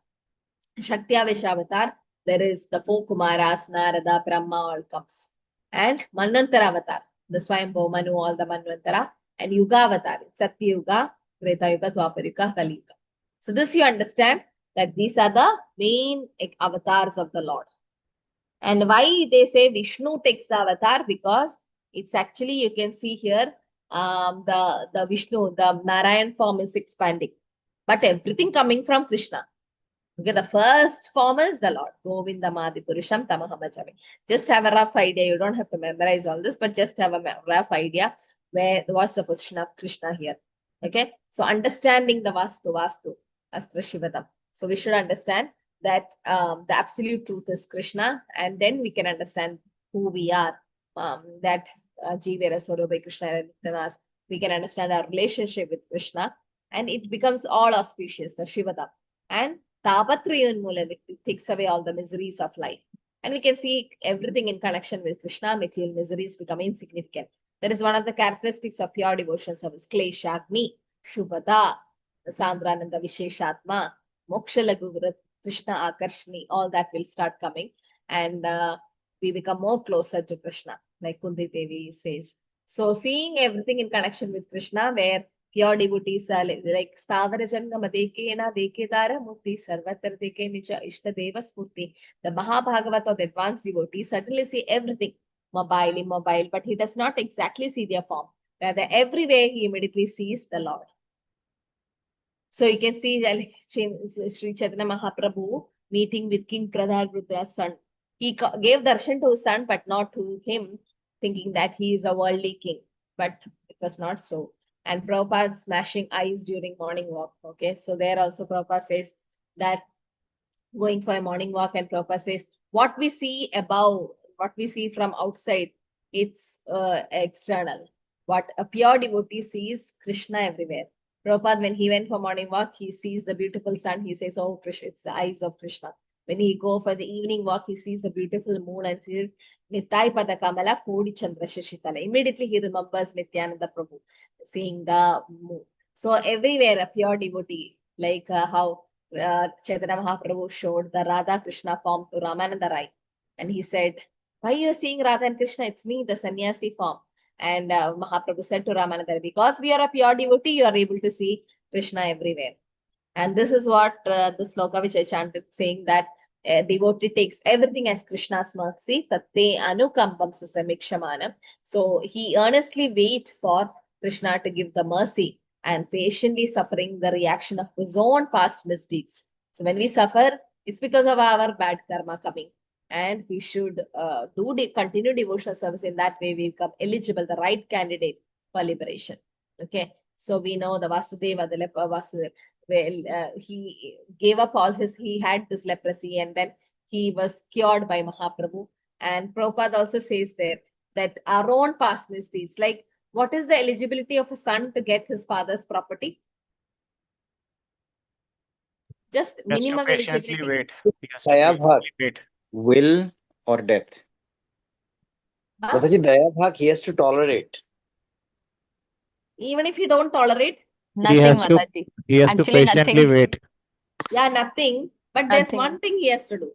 Shakti Aveshavatar, there is the 4 Kumaras, Narada, Brahma, all comes. And Manvantara Avatar, the Swayambhu, Manu, all the Manvantara. And Yuga Avatar, Satya Yuga, Treta Yuga, Dwapar Yuga, Kali Yuga. So this you understand that these are the main avatars of the Lord. And why they say Vishnu takes the avatar? Because it's actually, you can see here, the Vishnu, the Narayan form is expanding. But everything coming from Krishna. Okay, the first form is the Lord. Govinda Madi Purusham Tamahamachami. Just have a rough idea. You don't have to memorize all this, but just have a rough idea what's the position of Krishna here. Okay, so understanding the Vastu, Astra Shivadam. So we should understand that the absolute truth is Krishna, and then we can understand who we are. That Jivera Swarupa Krishna and we can understand our relationship with Krishna, and it becomes all auspicious, the Shivadam. And Tapatriyan Mulan, it takes away all the miseries of life. And we can see everything in connection with Krishna, material miseries become insignificant. That is one of the characteristics of pure devotion service. Kleshagni, Shubhada, Sandrananda Visheshatma, Mokshalagugrat, Krishna Akarshni, all that will start coming. And we become more closer to Krishna, like Kunti Devi says. So seeing everything in connection with Krishna, where pure devotees are like Stavara Jangama Dekena Deketara Mukti Sarvatra Deke Nija Ishta Deva Spurti. The Mahabhagavat or the advanced devotee certainly see everything immobile, but he does not exactly see their form. Rather, everywhere he immediately sees the Lord. So you can see like Sri Chaitanya Mahaprabhu meeting with King Pradharudra's son. He gave darshan to his son, but not to him, thinking that he is a worldly king. But it was not so. And Prabhupada smashing eyes during morning walk. Okay, so there also Prabhupada says that going for a morning walk, and Prabhupada says what we see above, what we see from outside, it's external. What a pure devotee sees Krishna everywhere. Prabhupada, when he went for morning walk, he sees the beautiful sun. He says, oh, Krishna, it's the eyes of Krishna. When he go for the evening walk, he sees the beautiful moon and says, Nittai Pada Kamala Kodi Chandra Shashitala. Immediately he remembers Nityananda Prabhu, seeing the moon. So everywhere a pure devotee, like how Chaitanya Mahaprabhu showed the Radha Krishna form to Ramananda Rai. And he said, why are you seeing Radha and Krishna? It's me, the sannyasi form. And Mahaprabhu said to Ramananda, because we are a pure devotee, you are able to see Krishna everywhere. And this is what the sloka which I chanted, saying that devotee takes everything as Krishna's mercy. Tatte anukambam susamikshamanam. So he earnestly waits for Krishna to give the mercy and patiently suffering the reaction of his own past misdeeds. So when we suffer, it's because of our bad karma coming. And we should continue devotional service. In that way, we become eligible, the right candidate for liberation. Okay, so we know the Vasudeva, the leper Vasudeva. Well, he gave up he had this leprosy, and then he was cured by Mahaprabhu. And Prabhupada also says there that our own past misdeeds, like what is the eligibility of a son to get his father's property? Just minimum eligibility. Wait. He has to patiently wait. Will or death? Mataji, Daya Bhag, he has to tolerate. Even if you don't tolerate? Nothing, Mataji. He has to patiently wait. Yeah, nothing. But there's one thing he has to do.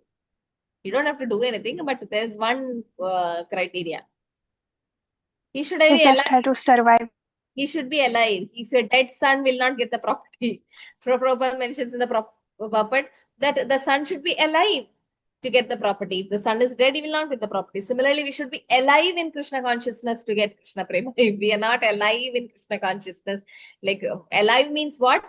You don't have to do anything, but there's one criteria. He should be alive to survive. He should be alive. If your dead son will not get the property, Prabhupada mentions in the Prabhupada that the son should be alive to get the property. If the son is dead, he will not get the property. Similarly, we should be alive in Krishna consciousness to get Krishna Prema. If we are not alive in Krishna consciousness, like alive means what?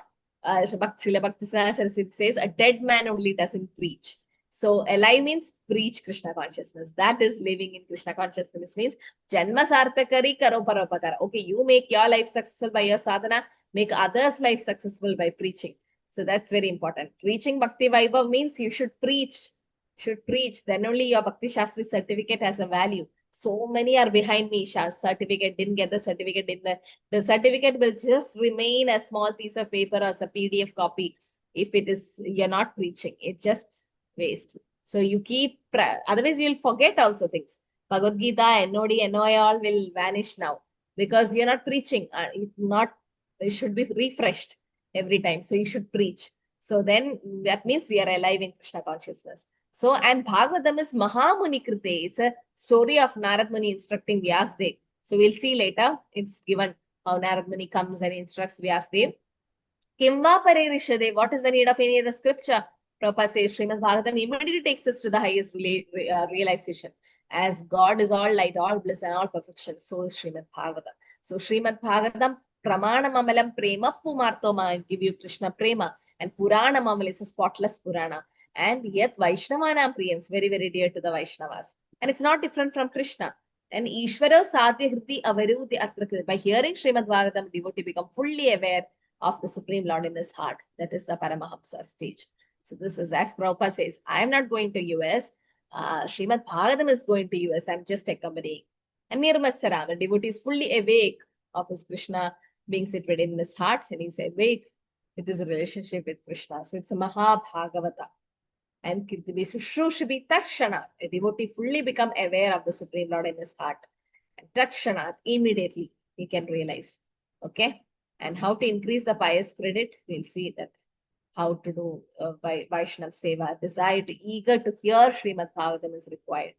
Srila Bhaktisiddhanta Saraswati says, a dead man only doesn't preach. So alive means preach Krishna consciousness. That is living in Krishna consciousness means Janma Sarthakari Karo Paropakara. Okay, you make your life successful by your sadhana, make others' life successful by preaching. So that's very important. Reaching Bhakti Vaibav means you should preach. Then only your Bhakti Shastri certificate has a value. So many are behind me. Certificate, didn't get the certificate. The certificate will just remain a small piece of paper or as a PDF copy. If it is, you're not preaching. It's just waste. So you keep, otherwise you'll forget also things. Bhagavad Gita, NOD, NOI all will vanish now because you're not preaching. It should be refreshed every time. So you should preach. So then that means we are alive in Krishna consciousness. So, and Bhagavatam is Mahamuni Krite. It's a story of Narad Muni instructing Vyasdev. So we'll see later. It's given how Narad Muni comes and instructs Vyasdev. Kimva Pare Rishadev. What is the need of any other scripture? Prabhupada says Srimad Bhagavatam immediately takes us to the highest realization. As God is all light, all bliss, and all perfection, so is Srimad Bhagavatam. So Srimad Bhagavatam, Pramana Mamalam Prema Pumartoma, give you Krishna Prema, and Purana Mamal is a spotless Purana. And yet Vaishnavanam Priyam is very, very dear to the Vaishnavas. And it's not different from Krishna. And Ishvaro Sadhya Hriti Avaruti Atrakrit. By hearing Srimad Bhagavatam, devotee become fully aware of the Supreme Lord in his heart. That is the Paramahamsa stage. So this is as Prabhupada says, I am not going to US. Srimad Bhagavatam is going to US. I'm just accompanying. And Nirmatsara, the devotee is fully awake of his Krishna being situated in his heart. And he's awake with his relationship with Krishna. So it's a Mahabhagavata. And a devotee fully become aware of the Supreme Lord in his heart. And Takshanat, immediately he can realize. Okay. And how to increase the pious credit, we'll see that. How to do by Vaishnav Seva. Desire to eager to hear Srimad Bhagavatam is required.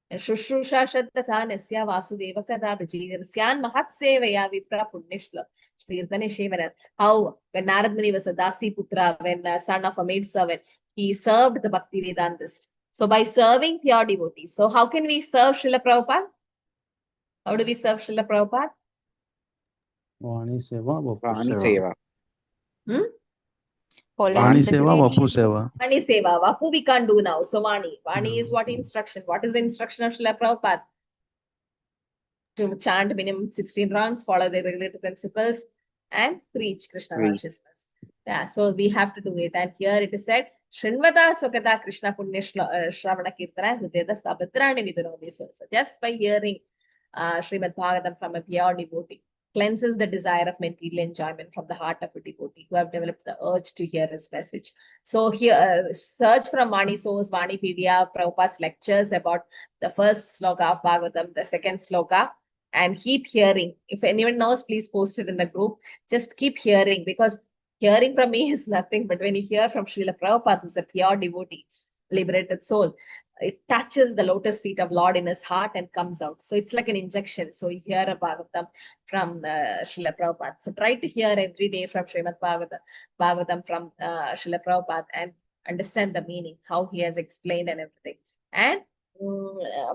And Shushrusha Shraddha Nasya Vasudeva Kada Vijayasyan Mahat Sevaya Vipra Punnishla. Shrirtane Shevana. How when Narad Muni was a Dasi Putra, when a son of a maid servant, he served the Bhakti Vedantist. So by serving pure devotees. So how can we serve Srila Prabhupada? How do we serve Srila Prabhupada? Vani Seva, Vapu Vani Seva. Seva. Vani Seva, Vapu Seva. Vani Seva. Vapu we can't do now. So Vani. Vani is what instruction? What is the instruction of Srila Prabhupada? To chant minimum 16 rounds, follow the regulated principles, and preach Krishna consciousness. Yeah, so we have to do it. And here it is said, Srinvata Sukata Krishna Punya Shravana Kirtana Hrideda Sabatrani Vidurodi. So just by hearing Srimad Bhagavatam from a pure devotee cleanses the desire of material enjoyment from the heart of a devotee who have developed the urge to hear his message. So here, search from Vani source, Vanipedia, Prabhupada's lectures about the first sloka of Bhagavatam, the second sloka, and keep hearing. If anyone knows, please post it in the group. Just keep hearing, because hearing from me is nothing, but when you hear from Srila Prabhupada, who's a pure devotee, liberated soul, it touches the lotus feet of Lord in his heart and comes out. So it's like an injection. So you hear a Bhagavatam from Srila Prabhupada. So try to hear every day from Srimad Bhagavatam from Srila Prabhupada and understand the meaning, how he has explained and everything. And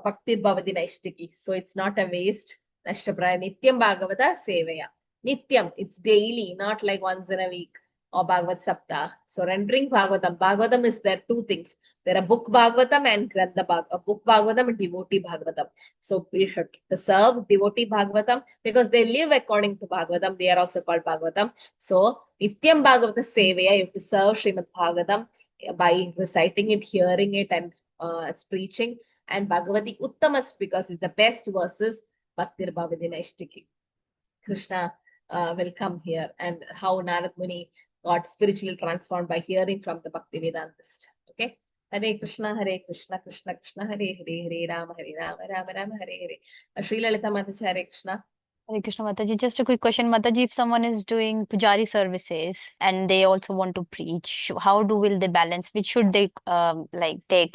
Bhakti Bhavati Naishtiki. So it's not a waste. Nashtapraya Nityam Bhagavata Sevaya. Nityam, it's daily, not like once in a week or Bhagavat Saptah. So rendering Bhagavatam. Bhagavatam is there two things. There are book Bhagavatam and Grantha Bhagavatam. Book Bhagavatam and devotee Bhagavatam. So we should serve devotee Bhagavatam because they live according to Bhagavatam. They are also called Bhagavatam. So Nityam Bhagavata Sevaya, you have to serve Srimad Bhagavatam by reciting it, hearing it, and it's preaching. And Bhagavati Uttamas, because it's the best verses, Bhaktir Bhavati Naishtiki. Krishna will come here, and how Narad Muni got spiritually transformed by hearing from the Bhakti Vedantist. Okay. Hare Krishna, Krishna Krishna, Hare Hare, Hare Rama, Rama Rama, Hare Hare. Sri Lalita Mataji, Hare Krishna. Hare Krishna Mataji. Just a quick question, Mataji. If someone is doing pujari services and they also want to preach, how will they balance? Which should they take?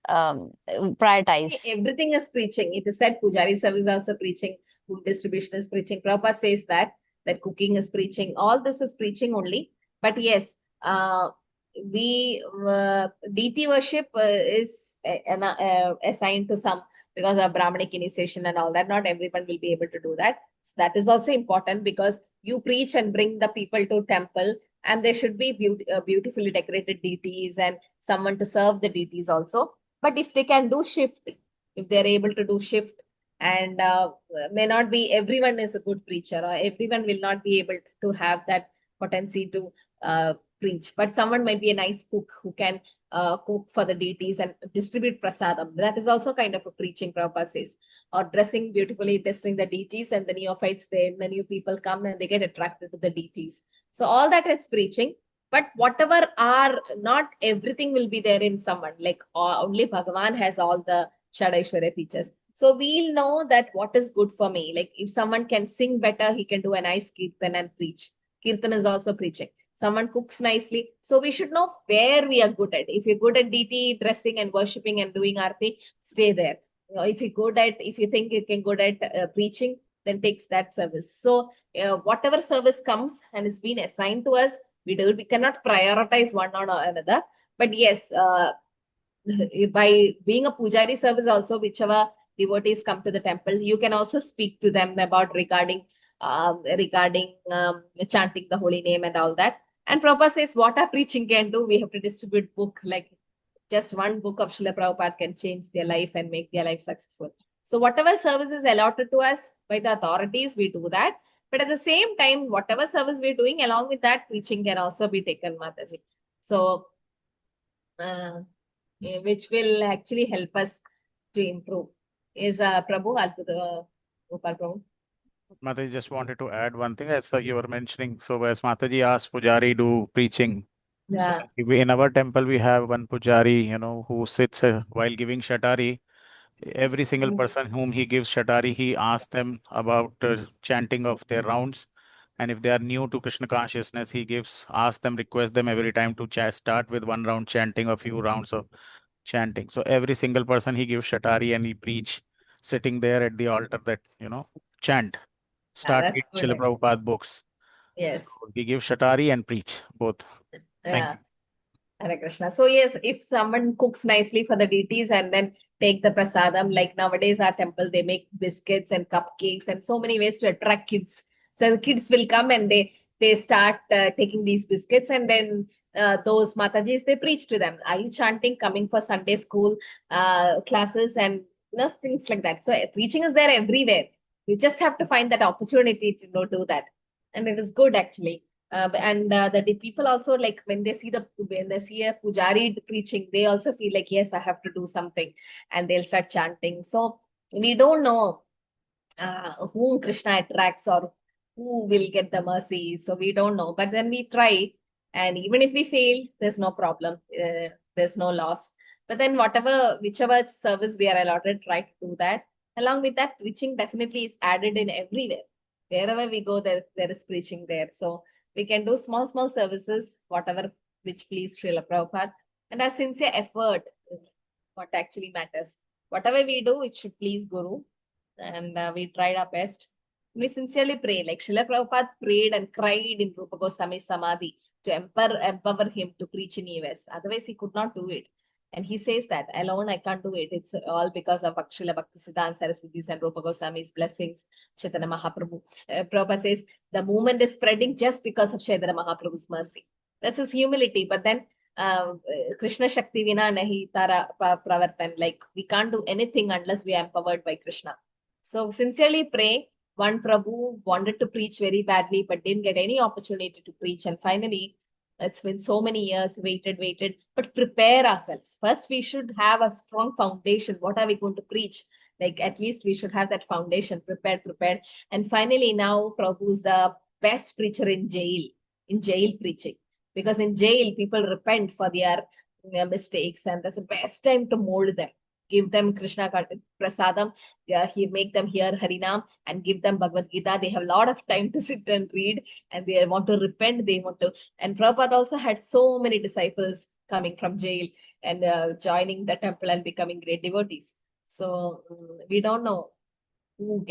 Prioritize. Everything is preaching. It is said pujari service also preaching, food distribution is preaching. Prabhupada says that cooking is preaching. All this is preaching only. But yes, deity worship is assigned to some because of Brahmanic initiation and all that. Not everyone will be able to do that. So that is also important, because you preach and bring the people to temple and there should be beautifully decorated deities and someone to serve the deities also. But if they can do shift, if they're able to do shift, and may not be everyone is a good preacher, or everyone will not be able to have that potency to preach, but someone might be a nice cook who can cook for the deities and distribute prasadam. That is also kind of a preaching, Prabhupada says. Or dressing beautifully, dressing the deities, and the neophytes, the new people come and they get attracted to the deities. So all that is preaching. But whatever are, not everything will be there in someone. Like only Bhagavan has all the Shadaishwarya features. So we'll know that what is good for me. Like if someone can sing better, he can do a nice kirtan and preach. Kirtan is also preaching. Someone cooks nicely. So we should know where we are good at. If you're good at deity, dressing and worshipping and doing arti, stay there. If you think you can good at preaching, then takes that service. So whatever service comes and is being assigned to us, we do. We cannot prioritize one or another. But yes, by being a pujari service also, whichever devotees come to the temple, you can also speak to them about regarding chanting the holy name and all that. And Prabhupada says, what our preaching can do, we have to distribute book. Like just one book of Srila Prabhupada can change their life and make their life successful. So whatever service is allotted to us by the authorities, we do that. But at the same time, whatever service we're doing, along with that, preaching can also be taken, Mataji. So, which will actually help us to improve. Is Prabhu, Gopal Prabhu? Mataji, just wanted to add one thing, as you were mentioning. So as Mataji asked Pujari do preaching. Yeah. So in our temple, we have one Pujari, who sits while giving Shatari. Every single person whom he gives Shatari, he asks them about chanting of their rounds. And if they are new to Krishna consciousness, he asks them, request them every time to start with one round chanting, a few rounds of chanting. So every single person he gives Shatari and he preach sitting there at the altar that, chant. Start that's reading good. Srila Prabhupada books. Yes. So we give Shatari and preach both. Thank you. Hare Krishna. So yes, if someone cooks nicely for the deities and then take the prasadam, like nowadays our temple, they make biscuits and cupcakes and so many ways to attract kids. So the kids will come and they start taking these biscuits, and then those Matajis, they preach to them. Are you chanting, coming for Sunday school classes and things like that. So preaching is there everywhere. You just have to find that opportunity to do that. And it is good actually. The people also, like when they see a pujari preaching, they also feel like, yes, I have to do something, and they'll start chanting. So we don't know whom Krishna attracts or who will get the mercy. So we don't know, but then we try, and even if we fail, there's no problem. There's no loss. But then whichever service we are allotted, try to do that. Along with that, preaching definitely is added in everywhere. Wherever we go, there is preaching there. So we can do small services, whatever which please Srila Prabhupada. And our sincere effort is what actually matters. Whatever we do, it should please Guru. And we tried our best. We sincerely pray. Like Srila Prabhupada prayed and cried in Rupa Goswami's Samadhi to empower him to preach in US. Otherwise, he could not do it. And he says that alone I can't do it. It's all because of Srila Bhakti Siddhanta Saraswati's and Rupa Goswami's blessings. Chaitanya Mahaprabhu. Prabhupada says the movement is spreading just because of Chaitanya Mahaprabhu's mercy. That's his humility. But then Krishna Shakti Vina Nahi Tara Pravartan. Like we can't do anything unless we are empowered by Krishna. So sincerely pray. One Prabhu wanted to preach very badly, but didn't get any opportunity to preach. And finally, it's been so many years, waited, but prepare ourselves. First, we should have a strong foundation. What are we going to preach? Like at least we should have that foundation prepared. And finally, now Prabhu is the best preacher in jail preaching. Because in jail, people repent for their mistakes, and that's the best time to mold them. Give them Krishna Prasadam, he make them hear Harinam and give them Bhagavad Gita. They have a lot of time to sit and read, and they want to repent. And Prabhupada also had so many disciples coming from jail and joining the temple and becoming great devotees. So we don't know who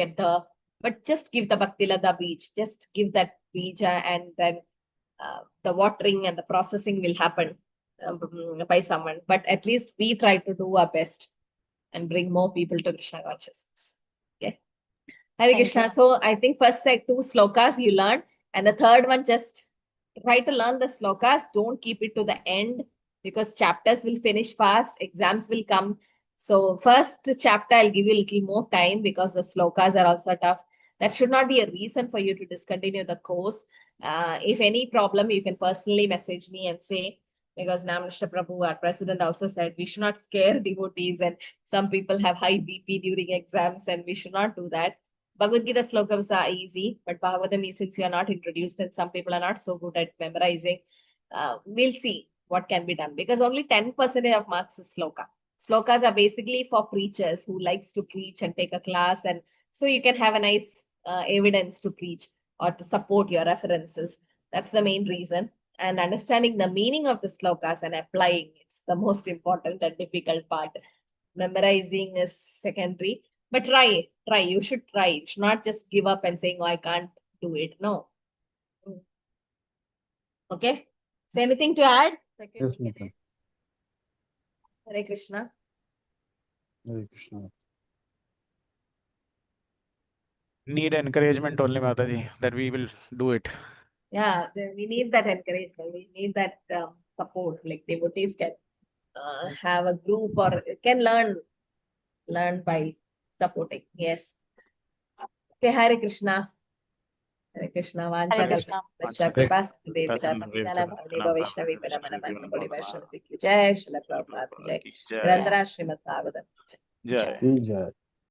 but just give the Bhakti Lada beach, just give that bija, and then the watering and the processing will happen by someone. But at least we try to do our best and bring more people to Krishna consciousness. Okay. Hare Krishna. So I think first 2 slokas you learned, and the third one just try to learn the slokas. Don't keep it to the end because chapters will finish fast. Exams will come. So first chapter, I'll give you a little more time because the slokas are also tough. That should not be a reason for you to discontinue the course. If any problem, you can personally message me and say, because Namrishna Prabhu, our president, also said we should not scare devotees, and some people have high BP during exams, and we should not do that. Bhagavad Gita slokams are easy, but Bhagavatam, since you are not introduced and some people are not so good at memorizing, we'll see what can be done because only 10% of marks is sloka. Slokas are basically for preachers who likes to preach and take a class, and so you can have a nice evidence to preach or to support your references. That's the main reason. And understanding the meaning of the slokas and applying it's the most important and difficult part. Memorizing is secondary, but try. You should try. You should not just give up and saying, "Oh, I can't do it." No. Okay. So anything to add? Yes, Mata. Hare Krishna. Hare Krishna. Need encouragement only, Mataji, that we will do it. Yeah, we need that encouragement. We need that support. Like devotees can have a group or can learn by supporting. Yes. Okay, Hare Krishna. Hare Krishna. Vancha Hare Krishna. Jai Srila Prabhupada Jai. Nirandara Srimad Bhagavatam. Jai. Jai.